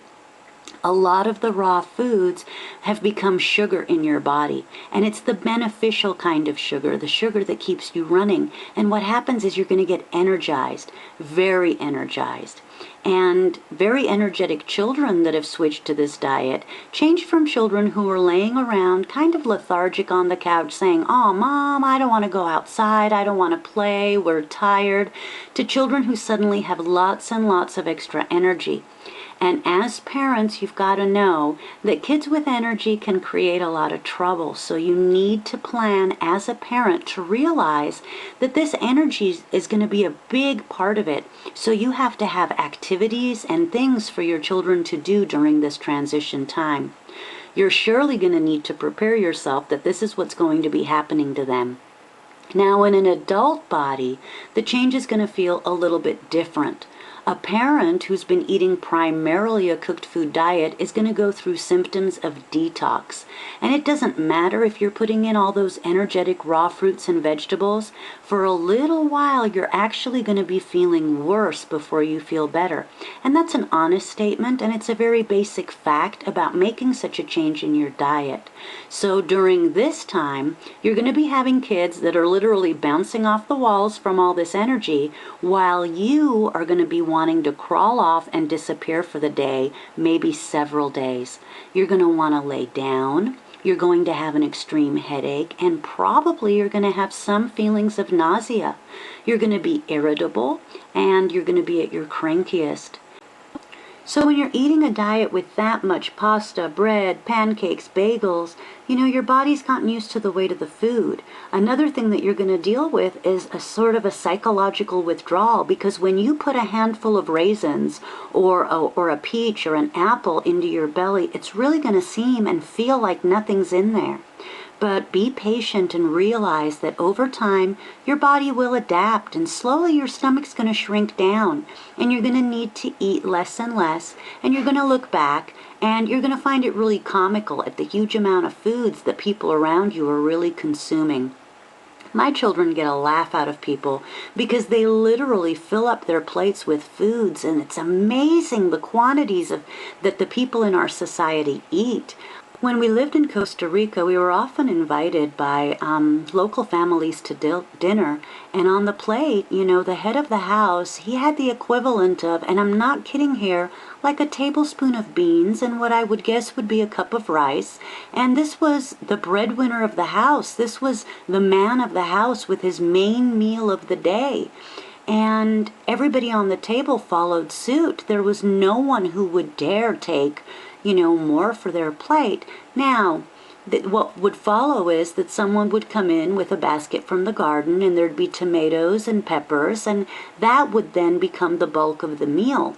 A lot of the raw foods have become sugar in your body, and it's the beneficial kind of sugar, the sugar that keeps you running. And what happens is you're going to get energized, very energized. And very energetic children that have switched to this diet change from children who are laying around kind of lethargic on the couch saying, "Oh, Mom, I don't want to go outside, I don't want to play, we're tired," to children who suddenly have lots and lots of extra energy. And as parents, you've got to know that kids with energy can create a lot of trouble. So you need to plan as a parent to realize that this energy is going to be a big part of it. So you have to have activities and things for your children to do during this transition time. You're surely going to need to prepare yourself that this is what's going to be happening to them. Now, in an adult body, the change is going to feel a little bit different. A parent who's been eating primarily a cooked food diet is going to go through symptoms of detox. And it doesn't matter if you're putting in all those energetic raw fruits and vegetables. For a little while, you're actually going to be feeling worse before you feel better. And that's an honest statement, and it's a very basic fact about making such a change in your diet. So during this time, you're going to be having kids that are literally bouncing off the walls from all this energy, while you are going to be wanting to crawl off and disappear for the day, maybe several days. You're going to want to lay down. You're going to have an extreme headache, and probably you're going to have some feelings of nausea. You're going to be irritable, and you're going to be at your crankiest. So when you're eating a diet with that much pasta, bread, pancakes, bagels, your body's gotten used to the weight of the food. Another thing that you're going to deal with is a sort of a psychological withdrawal, because when you put a handful of raisins or a peach or an apple into your belly, it's really going to seem and feel like nothing's in there. But be patient and realize that over time, your body will adapt, and slowly your stomach's going to shrink down, and you're going to need to eat less and less, and you're going to look back, and you're going to find it really comical at the huge amount of foods that people around you are really consuming. My children get a laugh out of people because they literally fill up their plates with foods, and it's amazing the quantities that the people in our society eat. When we lived in Costa Rica, we were often invited by local families to dinner, and on the plate, the head of the house, he had the equivalent of, and I'm not kidding here, like a tablespoon of beans and what I would guess would be a cup of rice. And this was the breadwinner of the house. This was the man of the house with his main meal of the day. And everybody on the table followed suit. There was no one who would dare take more for their plate. Now, what would follow is that someone would come in with a basket from the garden, and there'd be tomatoes and peppers, and that would then become the bulk of the meal.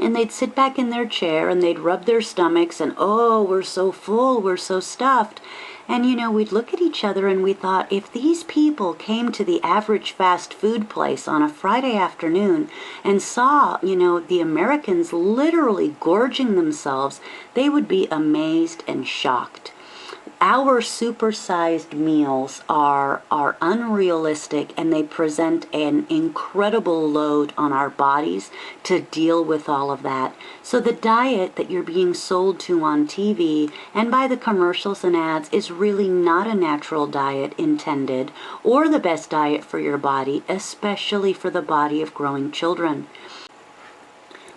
And they'd sit back in their chair, and they'd rub their stomachs, and, oh, we're so full, we're so stuffed. And, we'd look at each other and we thought, if these people came to the average fast food place on a Friday afternoon and saw, the Americans literally gorging themselves, they would be amazed and shocked. Our supersized meals are unrealistic, and they present an incredible load on our bodies to deal with all of that. So the diet that you're being sold to on TV and by the commercials and ads is really not a natural diet intended or the best diet for your body, especially for the body of growing children.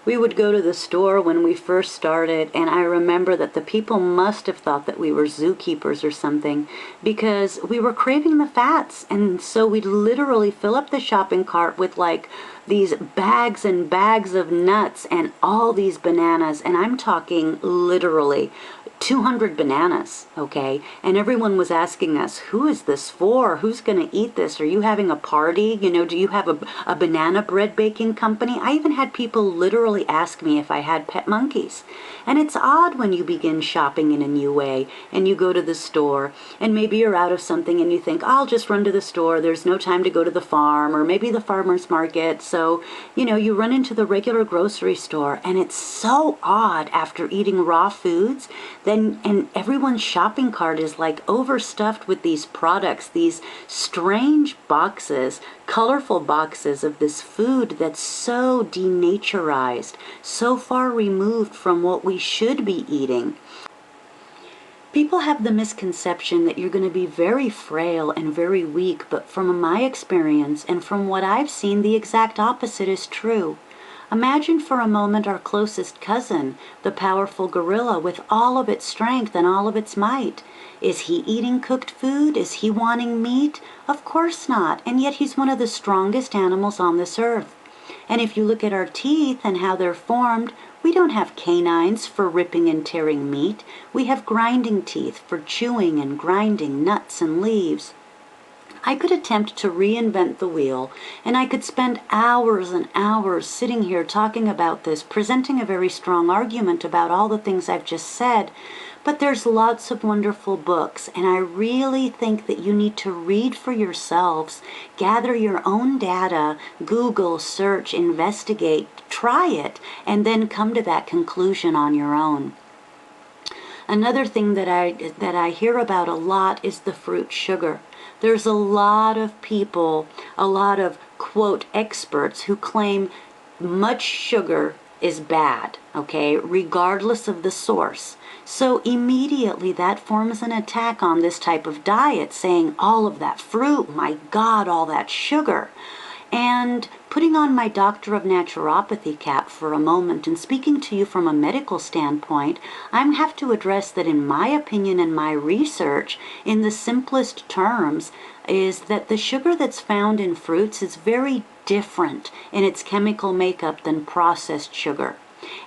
We would go to the store when we first started, and I remember that the people must have thought that we were zookeepers or something, because we were craving the fats, and so we'd literally fill up the shopping cart with like these bags and bags of nuts and all these bananas, and I'm talking literally 200 bananas, okay? And everyone was asking us, who is this for? Who's going to eat this? Are you having a party? Do you have a banana bread baking company? I even had people literally ask me if I had pet monkeys. And it's odd when you begin shopping in a new way and you go to the store and maybe you're out of something and you think, I'll just run to the store. There's no time to go to the farm or maybe the farmer's market. So, you run into the regular grocery store, and it's so odd after eating raw foods. And everyone's shopping cart is like overstuffed with these products, these strange boxes, colorful boxes of this food that's so denaturized, so far removed from what we should be eating. People have the misconception that you're going to be very frail and very weak, but from my experience and from what I've seen, the exact opposite is true. Imagine for a moment our closest cousin, the powerful gorilla with all of its strength and all of its might. Is he eating cooked food? Is he wanting meat? Of course not, and yet he's one of the strongest animals on this earth. And if you look at our teeth and how they're formed, we don't have canines for ripping and tearing meat. We have grinding teeth for chewing and grinding nuts and leaves. I could attempt to reinvent the wheel, and I could spend hours and hours sitting here talking about this, presenting a very strong argument about all the things I've just said, but there's lots of wonderful books, and I really think that you need to read for yourselves, gather your own data, Google, search, investigate, try it, and then come to that conclusion on your own. Another thing that I hear about a lot is the fruit sugar. There's a lot of people, a lot of, quote, experts who claim much sugar is bad, okay, regardless of the source. So immediately that forms an attack on this type of diet, saying all of that fruit, my God, all that sugar. And putting on my Doctor of Naturopathy cap for a moment and speaking to you from a medical standpoint, I have to address that in my opinion and my research, in the simplest terms, is that the sugar that's found in fruits is very different in its chemical makeup than processed sugar.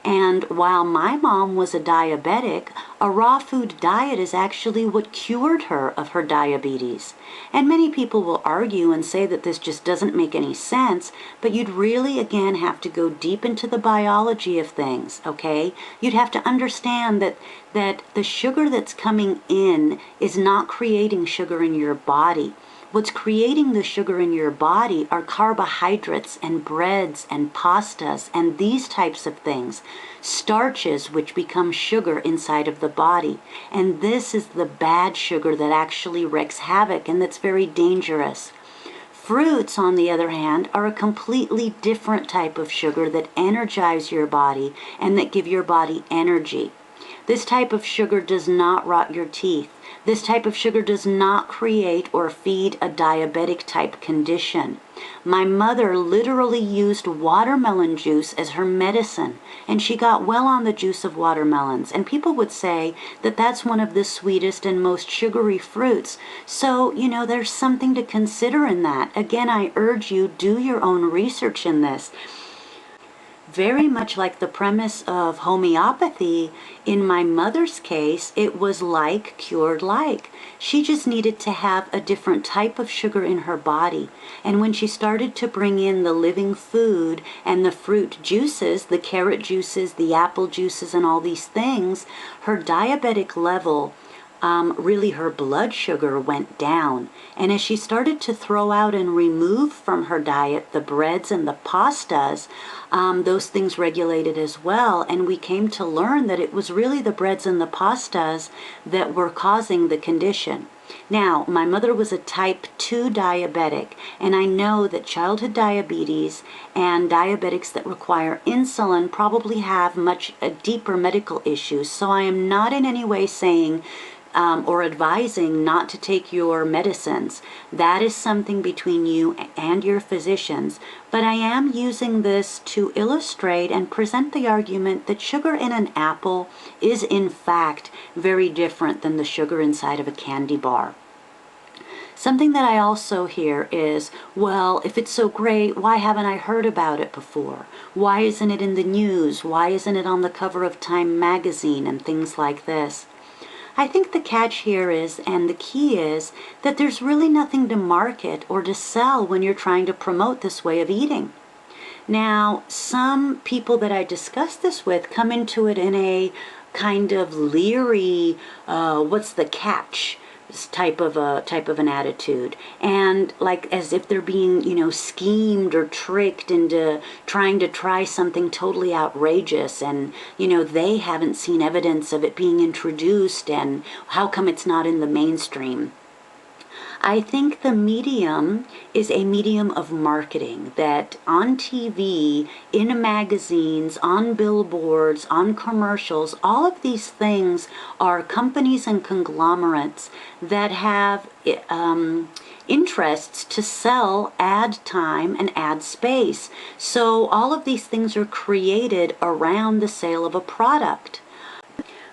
And while my mom was a diabetic, a raw food diet is actually what cured her of her diabetes. And many people will argue and say that this just doesn't make any sense, but you'd really, again, have to go deep into the biology of things, okay? You'd have to understand that the sugar that's coming in is not creating sugar in your body. What's creating the sugar in your body are carbohydrates and breads and pastas and these types of things, starches which become sugar inside of the body. And this is the bad sugar that actually wreaks havoc and that's very dangerous. Fruits, on the other hand, are a completely different type of sugar that energize your body and that give your body energy. This type of sugar does not rot your teeth. This type of sugar does not create or feed a diabetic type condition. My mother literally used watermelon juice as her medicine, and she got well on the juice of watermelons. And people would say that that's one of the sweetest and most sugary fruits. So, there's something to consider in that. Again, I urge you, do your own research in this. Very much like the premise of homeopathy, in my mother's case, it was like cured like. She just needed to have a different type of sugar in her body. And when she started to bring in the living food and the fruit juices, the carrot juices, the apple juices, and all these things, her diabetic level, really her blood sugar went down. And as she started to throw out and remove from her diet the breads and the pastas, those things regulated as well. And we came to learn that it was really the breads and the pastas that were causing the condition. Now, my mother was a type 2 diabetic, and I know that childhood diabetes and diabetics that require insulin probably have much deeper medical issues. So I am not in any way saying or advising not to take your medicines. That is something between you and your physicians. But I am using this to illustrate and present the argument that sugar in an apple is in fact very different than the sugar inside of a candy bar. Something that I also hear is, well, if it's so great, why haven't I heard about it before? Why isn't it in the news? Why isn't it on the cover of Time magazine and things like this? I think the catch here is, and the key is, that there's really nothing to market or to sell when you're trying to promote this way of eating. Now, some people that I discuss this with come into it in a kind of leery, what's the catch? Type of an attitude, and like as if they're being schemed or tricked into trying to try something totally outrageous, and they haven't seen evidence of it being introduced, and how come it's not in the mainstream. I think the medium is a medium of marketing, that on TV, in magazines, on billboards, on commercials, all of these things are companies and conglomerates that have interests to sell ad time and ad space. So all of these things are created around the sale of a product.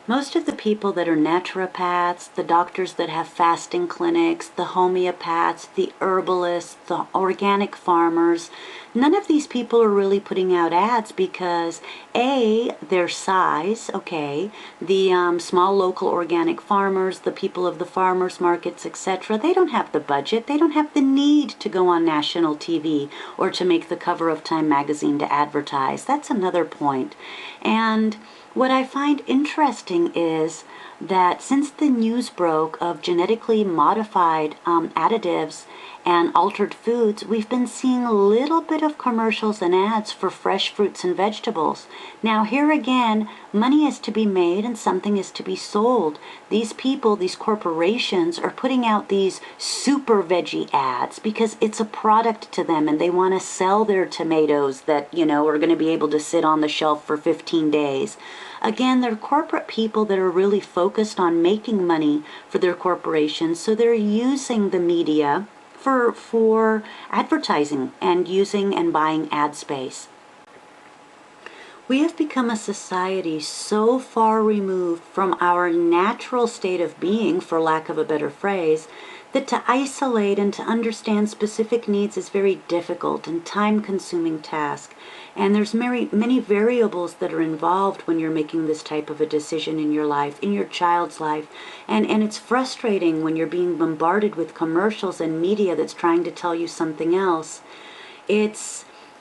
Most of the people that are naturopaths, the doctors that have fasting clinics, the homeopaths, the herbalists, the organic farmers, none of these people are really putting out ads because A, their size, okay, the small local organic farmers, the people of the farmers markets, etc., they don't have the budget, they don't have the need to go on national TV or to make the cover of Time magazine to advertise. That's another point. And what I find interesting is that since the news broke of genetically modified additives and altered foods, we've been seeing a little bit of commercials and ads for fresh fruits and vegetables. Now here again, money is to be made and something is to be sold. These people, these corporations are putting out these super veggie ads because it's a product to them and they want to sell their tomatoes that, you know, are going to be able to sit on the shelf for 15 days. Again, they're corporate people that are really focused on making money for their corporations, so they're using the media for advertising and using and buying ad space. We have become a society so far removed from our natural state of being, for lack of a better phrase, that to isolate and to understand specific needs is very difficult and time-consuming task. And there's many variables that are involved when you're making this type of a decision in your life, in your child's life. And it's frustrating when you're being bombarded with commercials and media that's trying to tell you something else.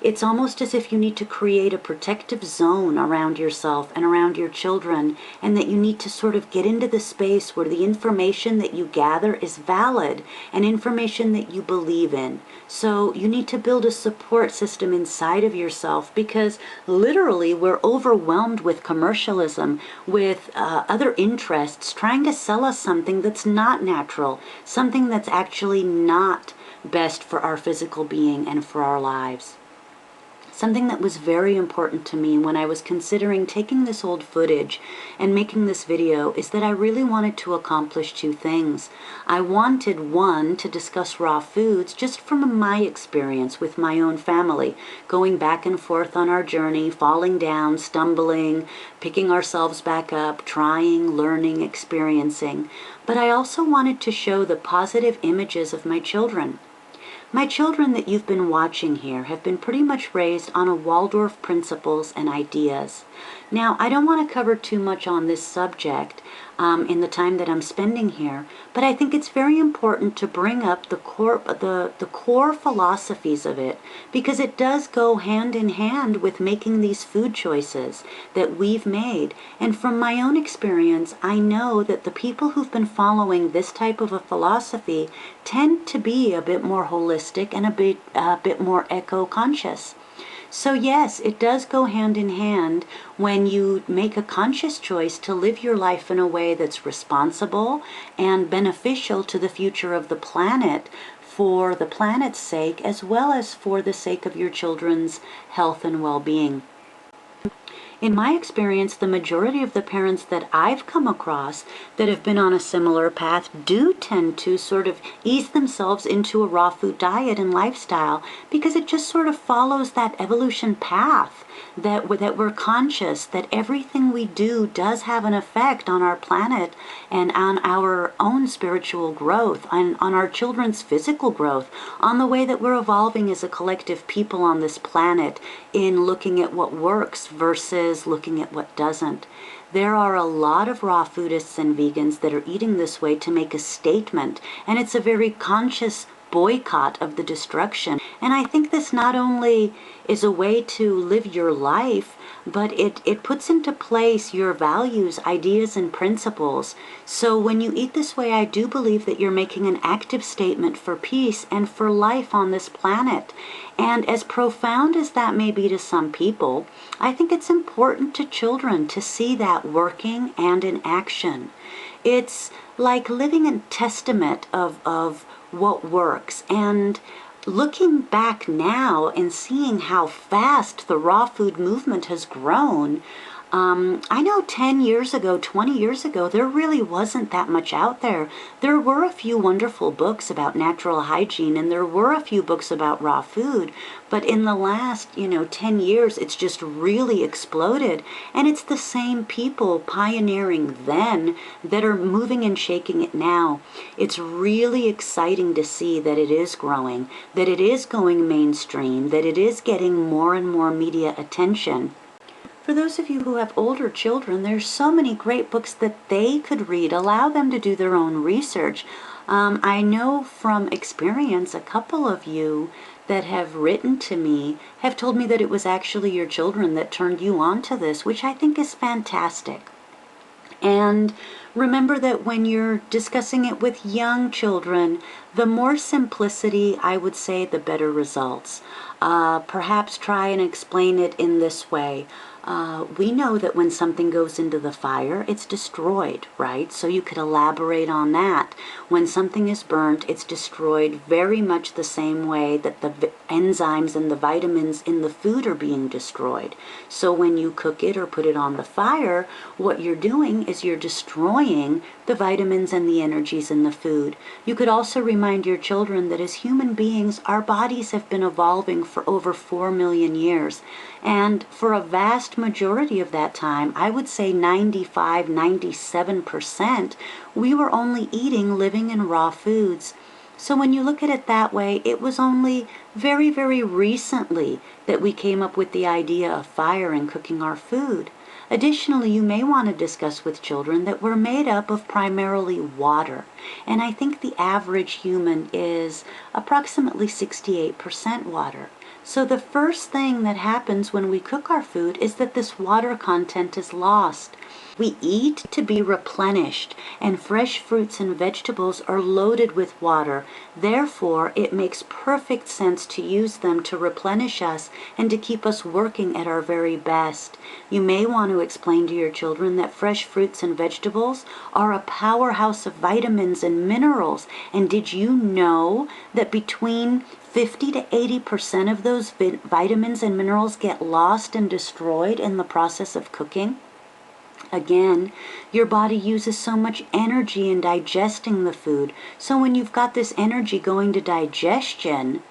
It's almost as if you need to create a protective zone around yourself and around your children, and that you need to sort of get into the space where the information that you gather is valid and information that you believe in. So you need to build a support system inside of yourself, because literally we're overwhelmed with commercialism, with other interests trying to sell us something that's not natural, something that's actually not best for our physical being and for our lives. Something that was very important to me when I was considering taking this old footage and making this video is that I really wanted to accomplish two things. I wanted, one, to discuss raw foods just from my experience with my own family, going back and forth on our journey, falling down, stumbling, picking ourselves back up, trying, learning, experiencing. But I also wanted to show the positive images of my children. My children that you've been watching here have been pretty much raised on a Waldorf principles and ideas. Now, I don't want to cover too much on this subject in the time that I'm spending here, but I think it's very important to bring up the core philosophies of it, because it does go hand in hand with making these food choices that we've made. And from my own experience, I know that the people who've been following this type of a philosophy tend to be a bit more holistic and a bit more eco-conscious. So yes, it does go hand in hand when you make a conscious choice to live your life in a way that's responsible and beneficial to the future of the planet, for the planet's sake, as well as for the sake of your children's health and well-being. In my experience, the majority of the parents that I've come across that have been on a similar path do tend to sort of ease themselves into a raw food diet and lifestyle, because it just sort of follows that evolution path that we're conscious that everything we do does have an effect on our planet and on our own spiritual growth, and on our children's physical growth, on the way that we're evolving as a collective people on this planet in looking at what works versus looking at what doesn't. There are a lot of raw foodists and vegans that are eating this way to make a statement, and it's a very conscious boycott of the destruction. And I think this not only is a way to live your life, but it puts into place your values, ideas, and principles. So when you eat this way, I do believe that you're making an active statement for peace and for life on this planet. And as profound as that may be to some people, I think it's important to children to see that working and in action. It's like living a testament of what works. And looking back now and seeing how fast the raw food movement has grown, I know 10 years ago, 20 years ago, there really wasn't that much out there. There were a few wonderful books about natural hygiene, and there were a few books about raw food, but in the last, 10 years, it's just really exploded, and it's the same people pioneering then that are moving and shaking it now. It's really exciting to see that it is growing, that it is going mainstream, that it is getting more and more media attention. For those of you who have older children, there's so many great books that they could read. Allow them to do their own research. I know from experience a couple of you that have written to me have told me that it was actually your children that turned you on to this, which I think is fantastic. And remember that when you're discussing it with young children, the more simplicity, I would say, the better results. Perhaps try and explain it in this way. We know that when something goes into the fire, it's destroyed, right? So you could elaborate on that. When something is burnt, it's destroyed very much the same way that the enzymes and the vitamins in the food are being destroyed. So when you cook it or put it on the fire, what you're doing is you're destroying the vitamins and the energies in the food. You could also remind your children that as human beings, our bodies have been evolving for over 4 million years. And for a vast majority of that time, I would say 95, 97%, we were only eating living and raw foods. So when you look at it that way, it was only very, very recently that we came up with the idea of fire and cooking our food. Additionally, you may want to discuss with children that we're made up of primarily water. And I think the average human is approximately 68% water. So the first thing that happens when we cook our food is that this water content is lost. We eat to be replenished, and fresh fruits and vegetables are loaded with water. Therefore, it makes perfect sense to use them to replenish us and to keep us working at our very best. You may want to explain to your children that fresh fruits and vegetables are a powerhouse of vitamins and minerals. And did you know that between 50 to 80% of those vitamins and minerals get lost and destroyed in the process of cooking? Again, your body uses so much energy in digesting the food. So when you've got this energy going to digestion,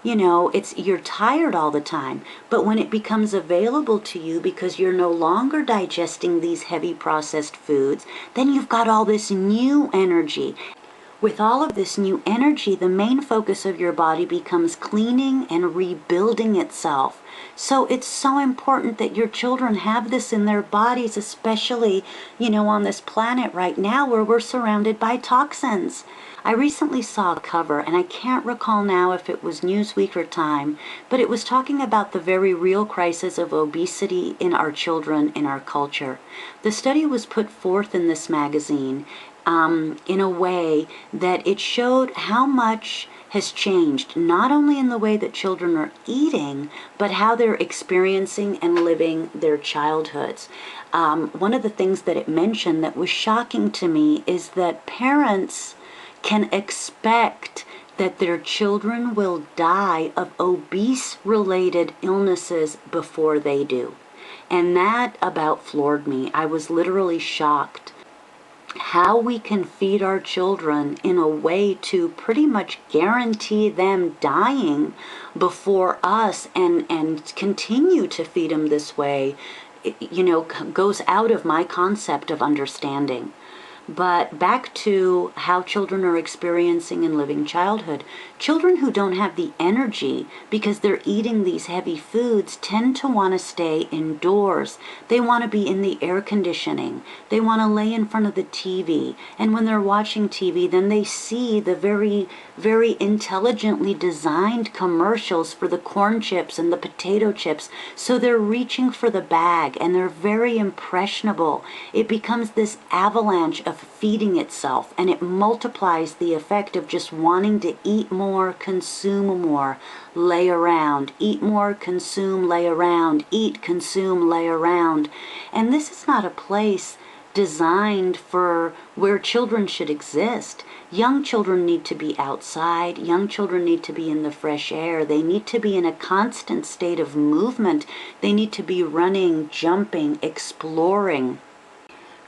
you're tired all the time. But when it becomes available to you because you're no longer digesting these heavy processed foods, then you've got all this new energy. With all of this new energy, the main focus of your body becomes cleaning and rebuilding itself. So it's so important that your children have this in their bodies, especially, on this planet right now where we're surrounded by toxins. I recently saw a cover, and I can't recall now if it was Newsweek or Time, but it was talking about the very real crisis of obesity in our children, in our culture. The study was put forth in this magazine in a way that it showed how much has changed, not only in the way that children are eating, but how they're experiencing and living their childhoods. One of the things that it mentioned that was shocking to me is that parents can expect that their children will die of obese-related illnesses before they do. And that about floored me. I was literally shocked how we can feed our children in a way to pretty much guarantee them dying before us and continue to feed them this way, goes out of my concept of understanding. But back to how children are experiencing and living childhood. Children who don't have the energy because they're eating these heavy foods tend to want to stay indoors. They want to be in the air conditioning. They want to lay in front of the TV. And when they're watching TV, then they see the very, very intelligently designed commercials for the corn chips and the potato chips. So they're reaching for the bag and they're very impressionable. It becomes this avalanche of feeding itself, and it multiplies the effect of just wanting to eat more, consume more, lay around, eat more, consume, lay around, eat, consume, lay around. And this is not a place designed for where children should exist. Young children need to be outside. Young children need to be in the fresh air. They need to be in a constant state of movement. They need to be running, jumping, exploring.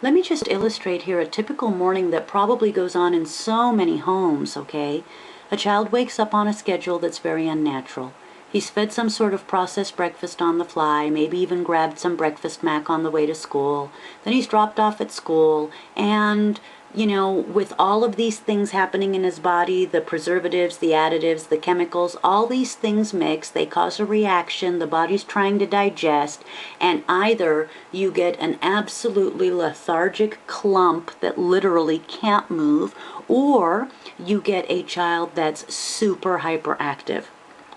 Let me just illustrate here a typical morning that probably goes on in so many homes, okay? A child wakes up on a schedule that's very unnatural. He's fed some sort of processed breakfast on the fly, maybe even grabbed some breakfast mac on the way to school. Then he's dropped off at school, and, you know, with all of these things happening in his body, the preservatives, the additives, the chemicals, all these things mix, they cause a reaction, the body's trying to digest, and either you get an absolutely lethargic clump that literally can't move, or you get a child that's super hyperactive.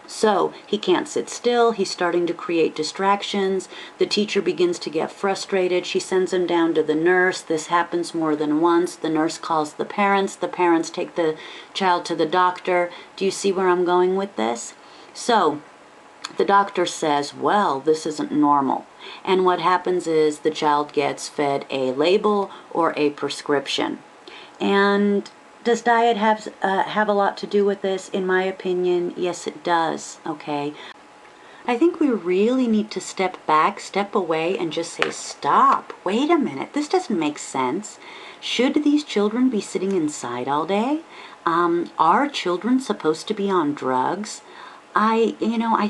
So he can't sit still, he's starting to create distractions, the teacher begins to get frustrated, she sends him down to the nurse, this happens more than once, the nurse calls the parents take the child to the doctor. Do you see where I'm going with this? So the doctor says, well, this isn't normal. And what happens is the child gets fed a label or a prescription. And does diet have a lot to do with this? In my opinion, yes, it does, okay? I think we really need to step back, step away, and just say, stop, wait a minute, this doesn't make sense. Should these children be sitting inside all day? Are children supposed to be on drugs? I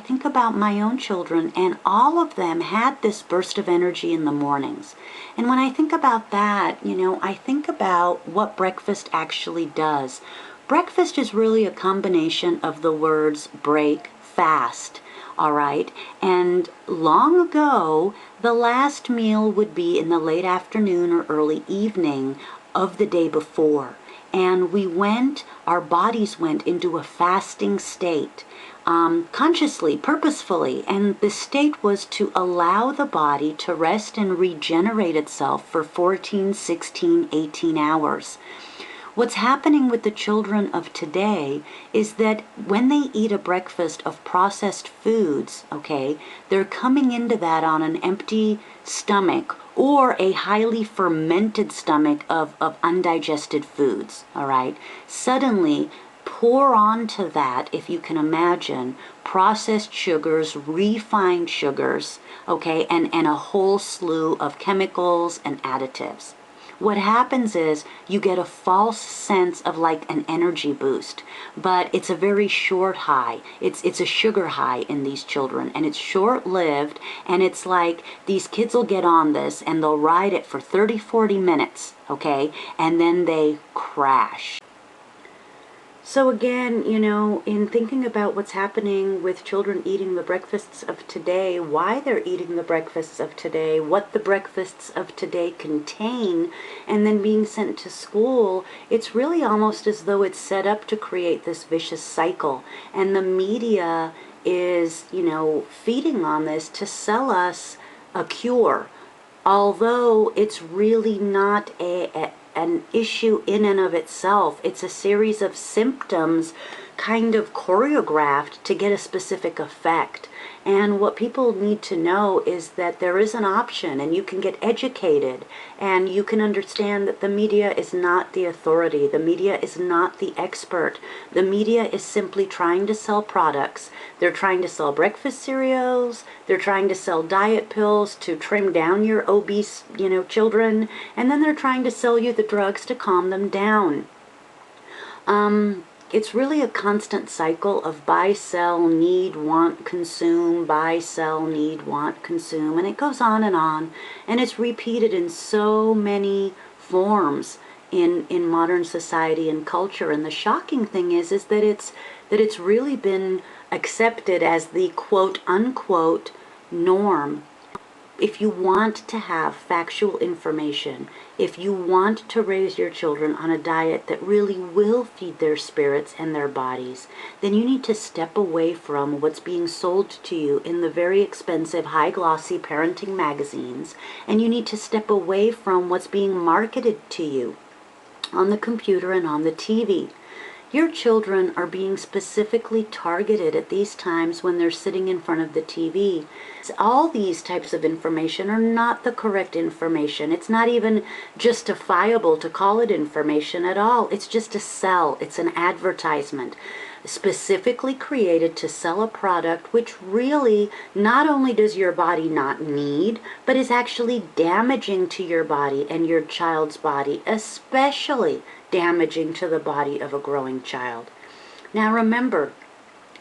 think about my own children, and all of them had this burst of energy in the mornings. And when I think about that, I think about what breakfast actually does. Breakfast is really a combination of the words break, fast, all right? And long ago, the last meal would be in the late afternoon or early evening of the day before. And our bodies went into a fasting state. Consciously, purposefully, and the state was to allow the body to rest and regenerate itself for 14, 16, 18 hours. What's happening with the children of today is that when they eat a breakfast of processed foods, okay, they're coming into that on an empty stomach or a highly fermented stomach of undigested foods, all right? Suddenly, pour onto that, if you can imagine, processed sugars, refined sugars, okay, and a whole slew of chemicals and additives. What happens is you get a false sense of like an energy boost, but it's a very short high. It's a sugar high in these children, and it's short-lived, and it's like these kids will get on this and they'll ride it for 30, 40 minutes, okay, and then they crash. So again, in thinking about what's happening with children eating the breakfasts of today, why they're eating the breakfasts of today, what the breakfasts of today contain, and then being sent to school, it's really almost as though it's set up to create this vicious cycle. And the media is, feeding on this to sell us a cure, although it's really not an issue in and of itself. It's a series of symptoms kind of choreographed to get a specific effect. And what people need to know is that there is an option, and you can get educated, and you can understand that the media is not the authority. The media is not the expert. The media is simply trying to sell products. They're trying to sell breakfast cereals. They're trying to sell diet pills to trim down your obese, children. And then they're trying to sell you the drugs to calm them down. It's really a constant cycle of buy, sell, need, want, consume, buy, sell, need, want, consume, and it goes on, and it's repeated in so many forms in modern society and culture. And the shocking thing is that it's really been accepted as the quote unquote norm. If you want to have factual information, if you want to raise your children on a diet that really will feed their spirits and their bodies, then you need to step away from what's being sold to you in the very expensive, high-glossy parenting magazines, and you need to step away from what's being marketed to you on the computer and on the TV. Your children are being specifically targeted at these times when they're sitting in front of the TV. All these types of information are not the correct information. It's not even justifiable to call it information at all. It's just a sell. It's an advertisement specifically created to sell a product which really not only does your body not need, but is actually damaging to your body and your child's body, especially damaging to the body of a growing child. Now remember,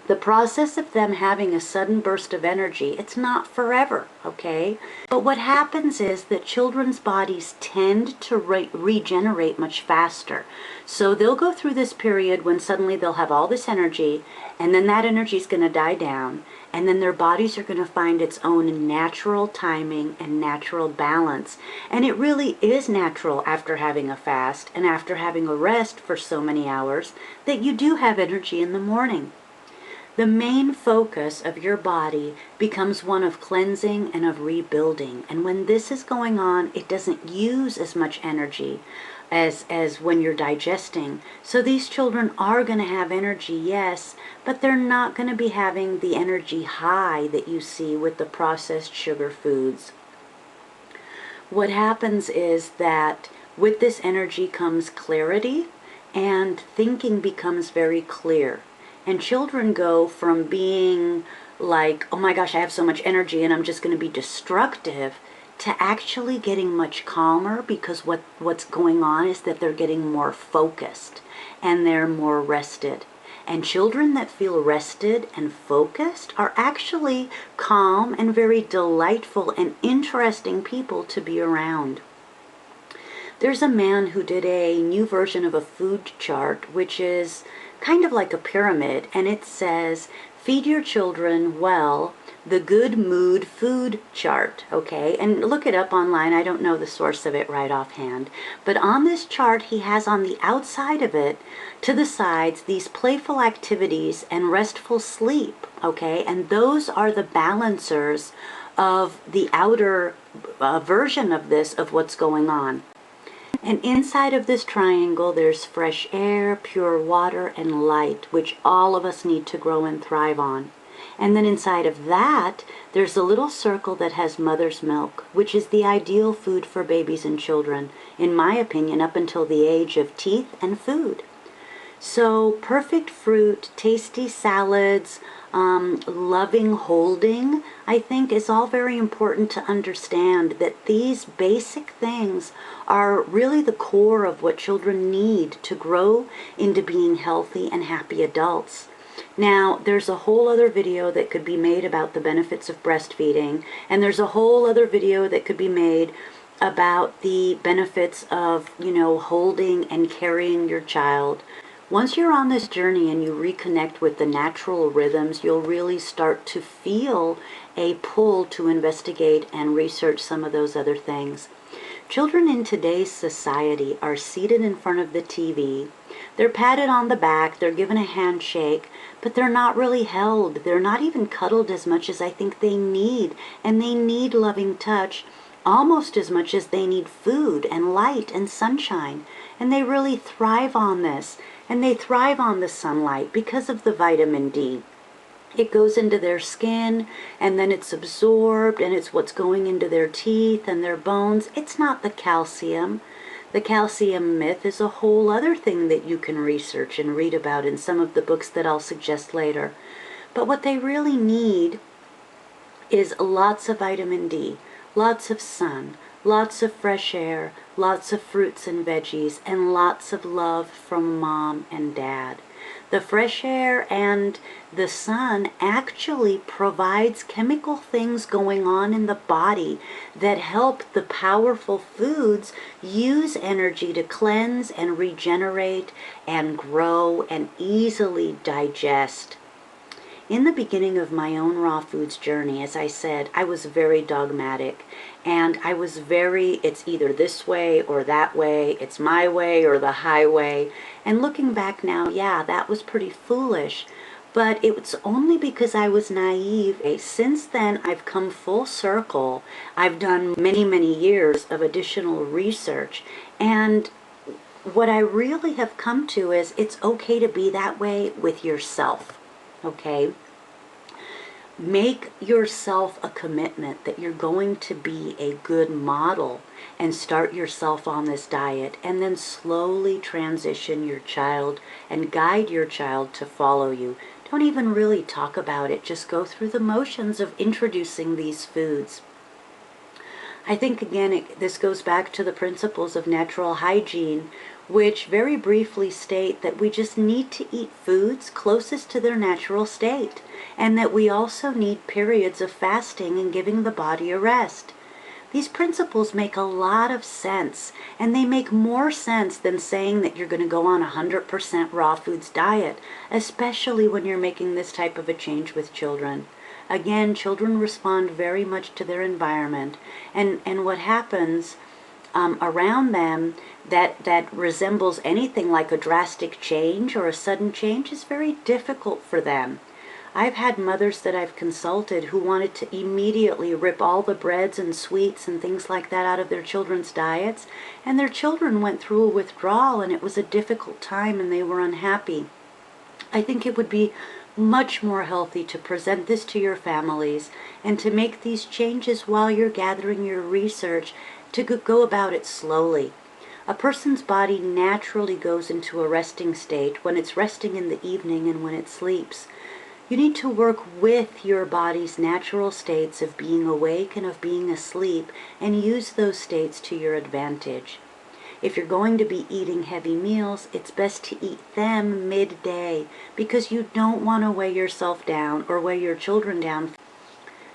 the process of them having a sudden burst of energy, it's not forever, okay? But what happens is that children's bodies tend to regenerate much faster. So they'll go through this period when suddenly they'll have all this energy, and then that energy is going to die down, and then their bodies are going to find its own natural timing and natural balance. And it really is natural after having a fast and after having a rest for so many hours that you do have energy in the morning. The main focus of your body becomes one of cleansing and of rebuilding. And when this is going on, it doesn't use as much energy as when you're digesting. So these children are going to have energy, yes, but they're not going to be having the energy high that you see with the processed sugar foods. What happens is that with this energy comes clarity, and thinking becomes very clear. And children go from being like, oh my gosh, I have so much energy and I'm just going to be destructive, to actually getting much calmer, because what's going on is that they're getting more focused and they're more rested. And children that feel rested and focused are actually calm and very delightful and interesting people to be around. There's a man who did a new version of a food chart, which is kind of like a pyramid, and it says, feed your children well, the good mood food chart, okay? And look it up online. I don't know the source of it right offhand. But on this chart, he has on the outside of it, to the sides, these playful activities and restful sleep, okay? And those are the balancers of the outer version of this, of what's going on. And inside of this triangle, there's fresh air, pure water, and light, which all of us need to grow and thrive on. And then inside of that, there's a little circle that has mother's milk, which is the ideal food for babies and children, in my opinion, up until the age of teeth and food. So perfect fruit, tasty salads, loving holding, I think is all very important to understand that these basic things are really the core of what children need to grow into being healthy and happy adults. Now, there's a whole other video that could be made about the benefits of breastfeeding, and there's a whole other video that could be made about the benefits of, holding and carrying your child. Once you're on this journey and you reconnect with the natural rhythms, you'll really start to feel a pull to investigate and research some of those other things. Children in today's society are seated in front of the TV. They're patted on the back, they're given a handshake, but they're not really held. They're not even cuddled as much as I think they need. And they need loving touch almost as much as they need food and light and sunshine. And they really thrive on this. And they thrive on the sunlight because of the vitamin D. It goes into their skin, and then it's absorbed, and it's what's going into their teeth and their bones. It's not the calcium. The calcium myth is a whole other thing that you can research and read about in some of the books that I'll suggest later. But what they really need is lots of vitamin D, lots of sun, lots of fresh air, lots of fruits and veggies, and lots of love from mom and dad. The fresh air and the sun actually provides chemical things going on in the body that help the powerful foods use energy to cleanse and regenerate and grow and easily digest. In the beginning of my own raw foods journey, as I said, I was very dogmatic, and I was it's either this way or that way, it's my way or the highway. And looking back now, yeah, that was pretty foolish, but it was only because I was naive. Since then, I've come full circle. I've done many, many years of additional research, and what I really have come to is it's okay to be that way with yourself, okay? Make yourself a commitment that you're going to be a good model and start yourself on this diet, and then slowly transition your child and guide your child to follow you. Don't even really talk about it. Just go through the motions of introducing these foods. I think, again, this goes back to the principles of natural hygiene, which very briefly state that we just need to eat foods closest to their natural state, and that we also need periods of fasting and giving the body a rest. These principles make a lot of sense, and they make more sense than saying that you're going to go on a 100% raw foods diet, especially when you're making this type of a change with children. Again, children respond very much to their environment, and what happens around them that resembles anything like a drastic change or a sudden change is very difficult for them. I've had mothers that I've consulted who wanted to immediately rip all the breads and sweets and things like that out of their children's diets, and their children went through a withdrawal, and it was a difficult time and they were unhappy. I think it would be much more healthy to present this to your families and to make these changes while you're gathering your research, to go about it slowly. A person's body naturally goes into a resting state when it's resting in the evening and when it sleeps. You need to work with your body's natural states of being awake and of being asleep, and use those states to your advantage. If you're going to be eating heavy meals, it's best to eat them midday, because you don't want to weigh yourself down or weigh your children down.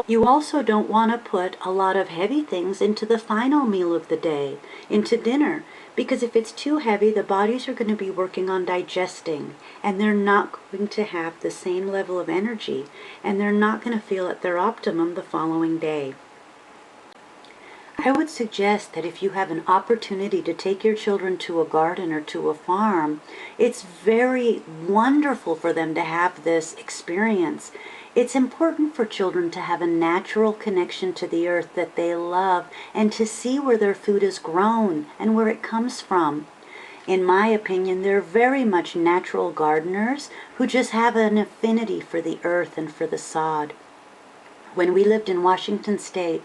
You also don't want to put a lot of heavy things into the final meal of the day, into dinner, because if it's too heavy, the bodies are going to be working on digesting, and they're not going to have the same level of energy, and they're not going to feel at their optimum the following day. I would suggest that if you have an opportunity to take your children to a garden or to a farm, it's very wonderful for them to have this experience. It's important for children to have a natural connection to the earth that they love, and to see where their food is grown and where it comes from. In my opinion, they're very much natural gardeners who just have an affinity for the earth and for the sod. When we lived in Washington State,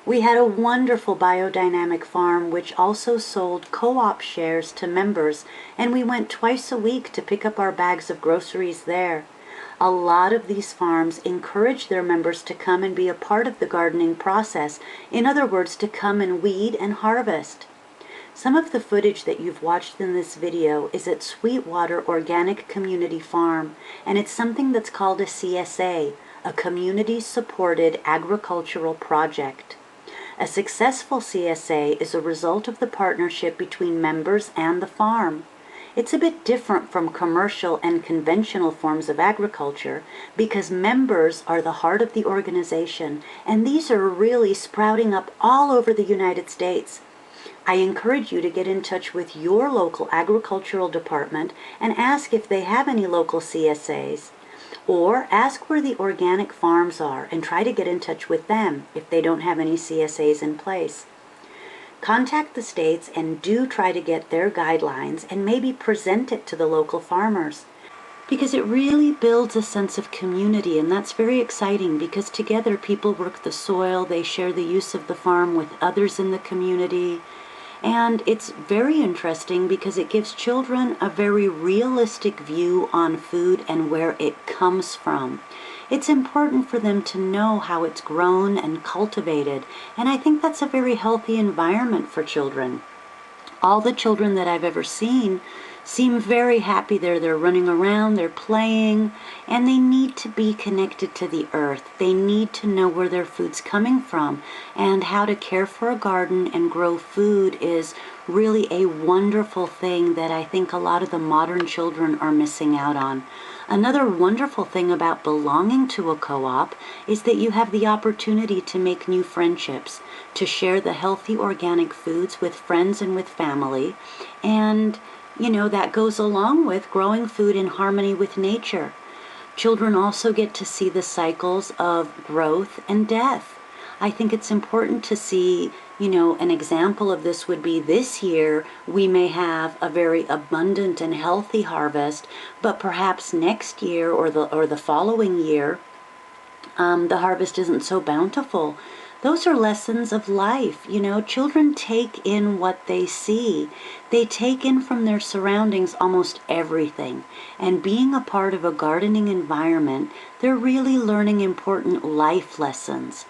we had a wonderful biodynamic farm which also sold co-op shares to members, and we went twice a week to pick up our bags of groceries there. A lot of these farms encourage their members to come and be a part of the gardening process. In other words, to come and weed and harvest. Some of the footage that you've watched in this video is at Sweetwater Organic Community Farm, and it's something that's called a CSA, a Community-Supported Agricultural Project. A successful CSA is a result of the partnership between members and the farm. It's a bit different from commercial and conventional forms of agriculture because members are the heart of the organization, and these are really sprouting up all over the United States. I encourage you to get in touch with your local agricultural department and ask if they have any local CSAs. Or ask where the organic farms are and try to get in touch with them if they don't have any CSAs in place. Contact the states and do try to get their guidelines and maybe present it to the local farmers, because it really builds a sense of community, and that's very exciting because together people work the soil, they share the use of the farm with others in the community. And it's very interesting because it gives children a very realistic view on food and where it comes from. It's important for them to know how it's grown and cultivated, and I think that's a very healthy environment for children. All the children that I've ever seen seem very happy there. They're running around, they're playing, and they need to be connected to the earth. They need to know where their food's coming from, and how to care for a garden and grow food is really a wonderful thing that I think a lot of the modern children are missing out on. Another wonderful thing about belonging to a co-op is that you have the opportunity to make new friendships, to share the healthy organic foods with friends and with family, and that goes along with growing food in harmony with nature. Children also get to see the cycles of growth and death. I think it's important to see An example of this would be this year we may have a very abundant and healthy harvest, but perhaps next year or the following year, the harvest isn't so bountiful. Those are lessons of life. Children take in what they see. They take in from their surroundings almost everything. And being a part of a gardening environment, they're really learning important life lessons.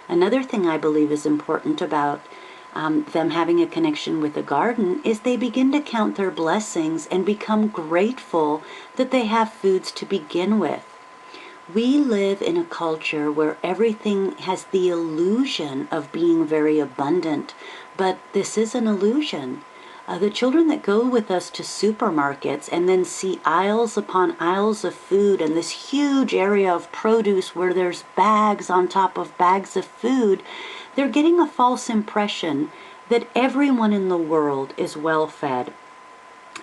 Another thing I believe is important about them having a connection with the garden is they begin to count their blessings and become grateful that they have foods to begin with. We live in a culture where everything has the illusion of being very abundant, but this is an illusion. The children that go with us to supermarkets and then see aisles upon aisles of food and this huge area of produce where there's bags on top of bags of food, they're getting a false impression that everyone in the world is well fed.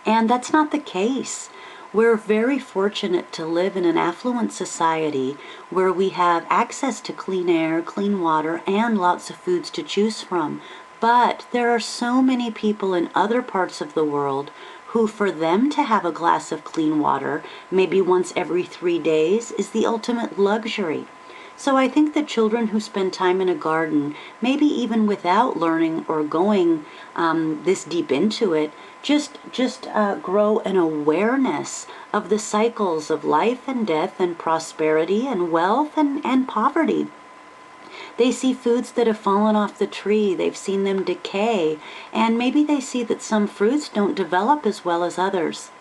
And that's not the case. We're very fortunate to live in an affluent society where we have access to clean air, clean water, and lots of foods to choose from. But there are so many people in other parts of the world who, for them to have a glass of clean water, maybe once every 3 days, is the ultimate luxury. So I think that children who spend time in a garden, maybe even without learning or going this deep into it, just grow an awareness of the cycles of life and death and prosperity and wealth and poverty. They see foods that have fallen off the tree, they've seen them decay, and maybe they see that some fruits don't develop as well as others.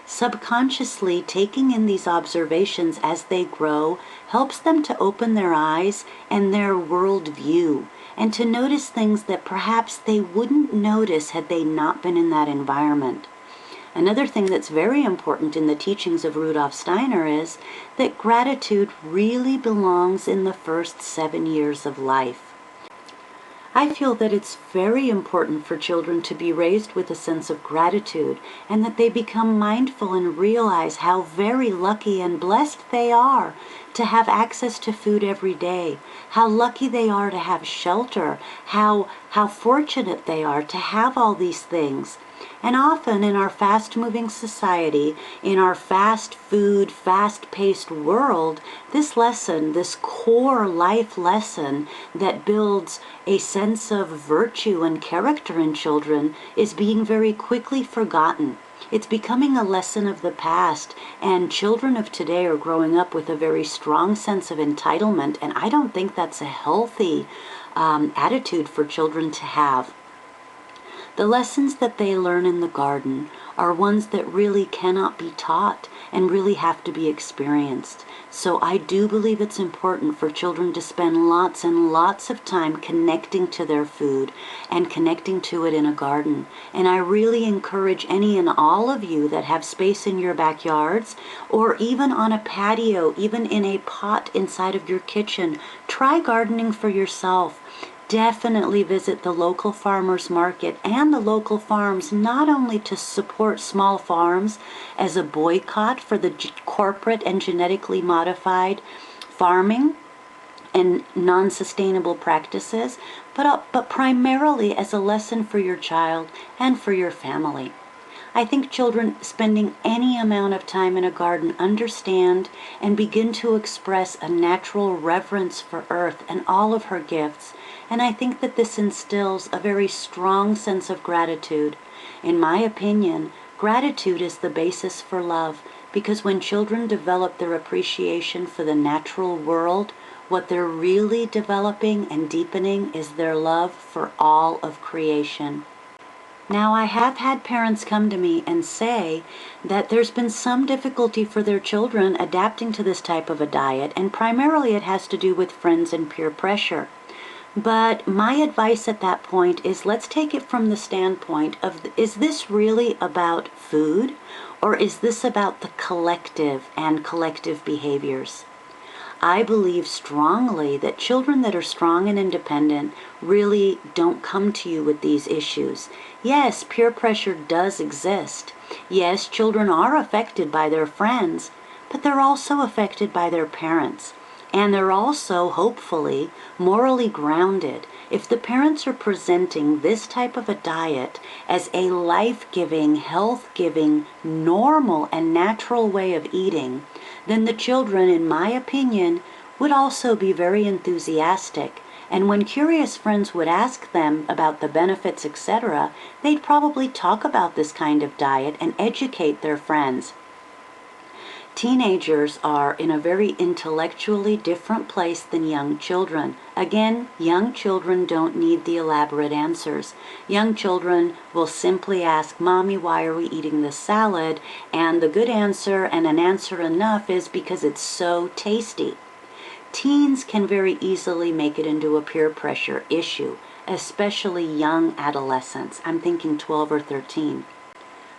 Subconsciously taking in these observations as they grow helps them to open their eyes and their world view, and to notice things that perhaps they wouldn't notice had they not been in that environment. Another thing that's very important in the teachings of Rudolf Steiner is that gratitude really belongs in the first 7 years of life. I feel that it's very important for children to be raised with a sense of gratitude and that they become mindful and realize how very lucky and blessed they are to have access to food every day, how lucky they are to have shelter, how fortunate they are to have all these things. And often in our fast-moving society, in our fast food, fast-paced world, this lesson, this core life lesson that builds a sense of virtue and character in children is being very quickly forgotten. It's becoming a lesson of the past, and children of today are growing up with a very strong sense of entitlement, and I don't think that's a healthy attitude for children to have. The lessons that they learn in the garden are ones that really cannot be taught and really have to be experienced. So I do believe it's important for children to spend lots and lots of time connecting to their food and connecting to it in a garden. And I really encourage any and all of you that have space in your backyards or even on a patio, even in a pot inside of your kitchen, try gardening for yourself. Definitely visit the local farmers market and the local farms, not only to support small farms as a boycott for the corporate and genetically modified farming and non-sustainable practices, but primarily as a lesson for your child and for your family. I think children spending any amount of time in a garden understand and begin to express a natural reverence for Earth and all of her gifts, and I think that this instills a very strong sense of gratitude. In my opinion, gratitude is the basis for love, because when children develop their appreciation for the natural world, what they're really developing and deepening is their love for all of creation. Now, I have had parents come to me and say that there's been some difficulty for their children adapting to this type of a diet, and primarily it has to do with friends and peer pressure. But my advice at that point is, let's take it from the standpoint of, is this really about food, or is this about the collective and collective behaviors? I believe strongly that children that are strong and independent really don't come to you with these issues. Yes, peer pressure does exist. Yes, children are affected by their friends, but they're also affected by their parents. And they're also, hopefully, morally grounded If the parents are presenting this type of a diet as a life-giving, health-giving, normal and natural way of eating, then the children, in my opinion, would also be very enthusiastic. And when curious friends would ask them about the benefits, etc., they'd probably talk about this kind of diet and educate their friends. Teenagers are in a very intellectually different place than young children. Again, young children don't need the elaborate answers. Young children will simply ask, "Mommy, why are we eating this salad?" And the good answer, and an answer enough, is because it's so tasty. Teens can very easily make it into a peer pressure issue, especially young adolescents. I'm thinking 12 or 13.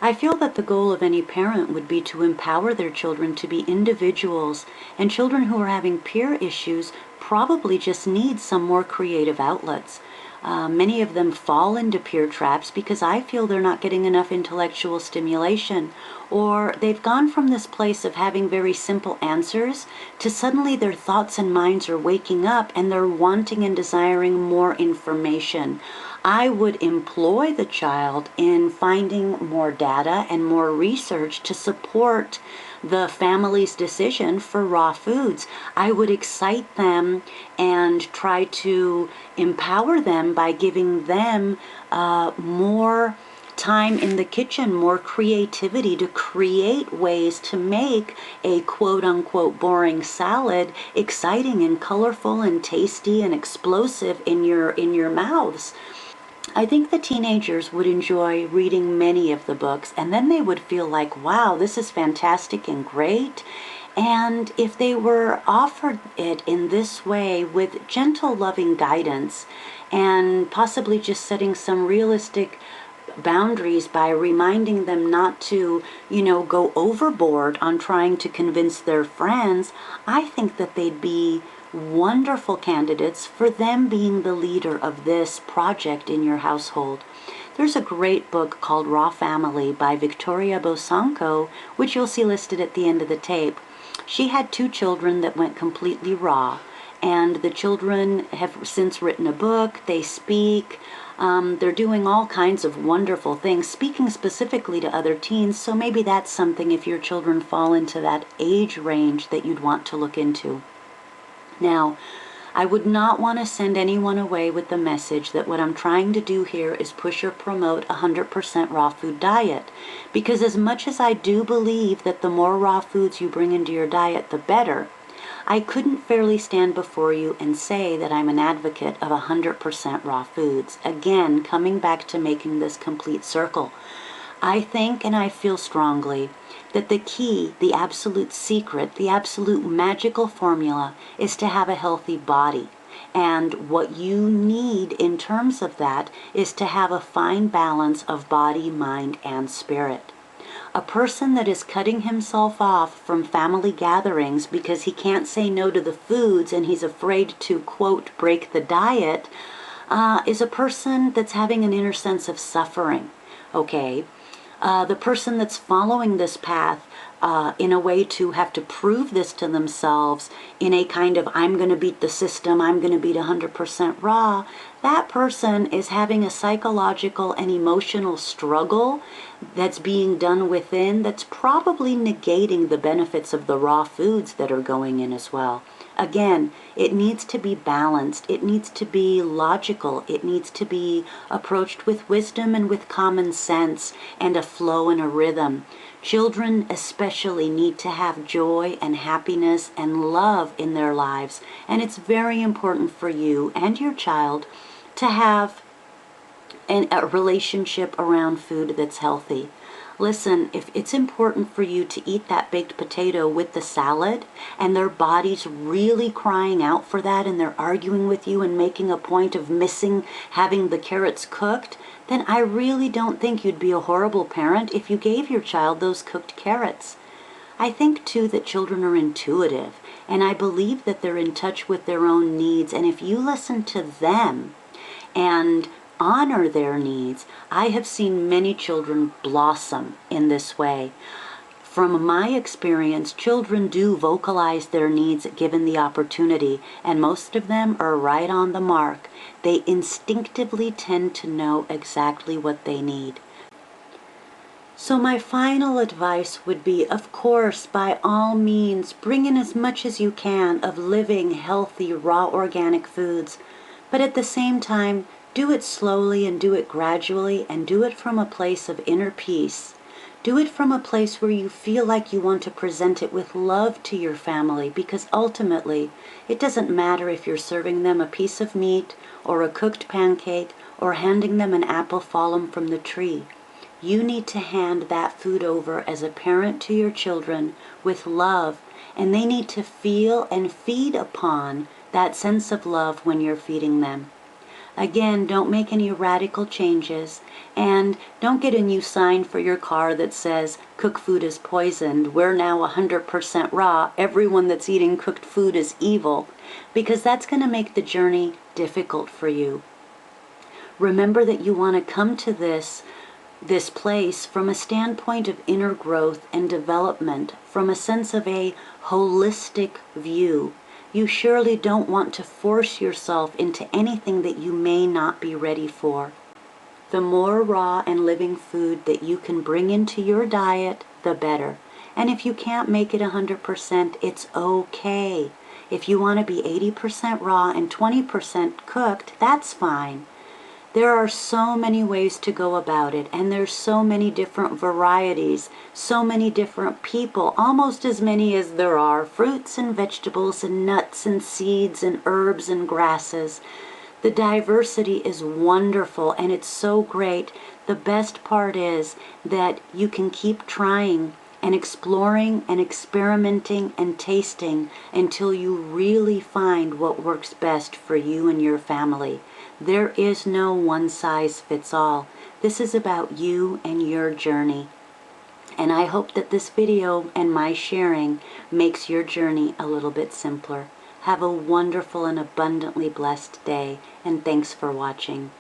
I feel that the goal of any parent would be to empower their children to be individuals, and children who are having peer issues probably just need some more creative outlets. Many of them fall into peer traps because I feel they're not getting enough intellectual stimulation, or they've gone from this place of having very simple answers to suddenly their thoughts and minds are waking up and they're wanting and desiring more information. I would employ the child in finding more data and more research to support the family's decision for raw foods. I would excite them and try to empower them by giving them more time in the kitchen, more creativity to create ways to make a quote-unquote boring salad exciting and colorful and tasty and explosive in your mouths. I think the teenagers would enjoy reading many of the books, and then they would feel like, wow, this is fantastic and great. And if they were offered it in this way with gentle, loving guidance, and possibly just setting some realistic boundaries by reminding them not to, go overboard on trying to convince their friends, I think that they'd be wonderful candidates for them being the leader of this project in your household. There's a great book called Raw Family by Victoria Bosanko, which you'll see listed at the end of the tape. She had 2 children that went completely raw, and the children have since written a book. They speak. They're doing all kinds of wonderful things, speaking specifically to other teens, so maybe that's something, if your children fall into that age range, that you'd want to look into. Now, I would not want to send anyone away with the message that what I'm trying to do here is push or promote a 100% raw food diet, because as much as I do believe that the more raw foods you bring into your diet, the better, I couldn't fairly stand before you and say that I'm an advocate of 100% raw foods. Again, coming back to making this complete circle. I think and I feel strongly that the key, the absolute secret, the absolute magical formula is to have a healthy body. And what you need in terms of that is to have a fine balance of body, mind, and spirit. A person that is cutting himself off from family gatherings because he can't say no to the foods and he's afraid to, quote, break the diet, is a person that's having an inner sense of suffering, okay? The person that's following this path in a way to have to prove this to themselves in a kind of, I'm going to beat the system, I'm going to beat 100% raw, that person is having a psychological and emotional struggle that's being done within that's probably negating the benefits of the raw foods that are going in as well. Again, it needs to be balanced. It needs to be logical. It needs to be approached with wisdom and with common sense and a flow and a rhythm. Children especially need to have joy and happiness and love in their lives. And it's very important for you and your child to have a relationship around food that's healthy. Listen, if it's important for you to eat that baked potato with the salad and their body's really crying out for that and they're arguing with you and making a point of missing having the carrots cooked, then I really don't think you'd be a horrible parent if you gave your child those cooked carrots. I think, too, that children are intuitive, and I believe that they're in touch with their own needs, and if you listen to them and honor their needs, I have seen many children blossom in this way. From my experience, children do vocalize their needs given the opportunity, and most of them are right on the mark. They instinctively tend to know exactly what they need. So my final advice would be, of course, by all means, bring in as much as you can of living, healthy, raw organic foods, but at the same time, do it slowly and do it gradually and do it from a place of inner peace. Do it from a place where you feel like you want to present it with love to your family, because ultimately, it doesn't matter if you're serving them a piece of meat or a cooked pancake or handing them an apple fallen from the tree. You need to hand that food over as a parent to your children with love, and they need to feel and feed upon that sense of love when you're feeding them. Again, don't make any radical changes, and don't get a new sign for your car that says, cooked food is poisoned, we're now 100% raw, everyone that's eating cooked food is evil, because that's going to make the journey difficult for you. Remember that you want to come to this place from a standpoint of inner growth and development, from a sense of a holistic view. You surely don't want to force yourself into anything that you may not be ready for. The more raw and living food that you can bring into your diet, the better. And if you can't make it 100%, it's okay. If you want to be 80% raw and 20% cooked, that's fine. There are so many ways to go about it, and there's so many different varieties, so many different people, almost as many as there are fruits and vegetables and nuts and seeds and herbs and grasses. The diversity is wonderful, and it's so great. The best part is that you can keep trying and exploring and experimenting and tasting until you really find what works best for you and your family. There is no one size fits all. This is about you and your journey. And I hope that this video and my sharing makes your journey a little bit simpler. Have a wonderful and abundantly blessed day, and thanks for watching.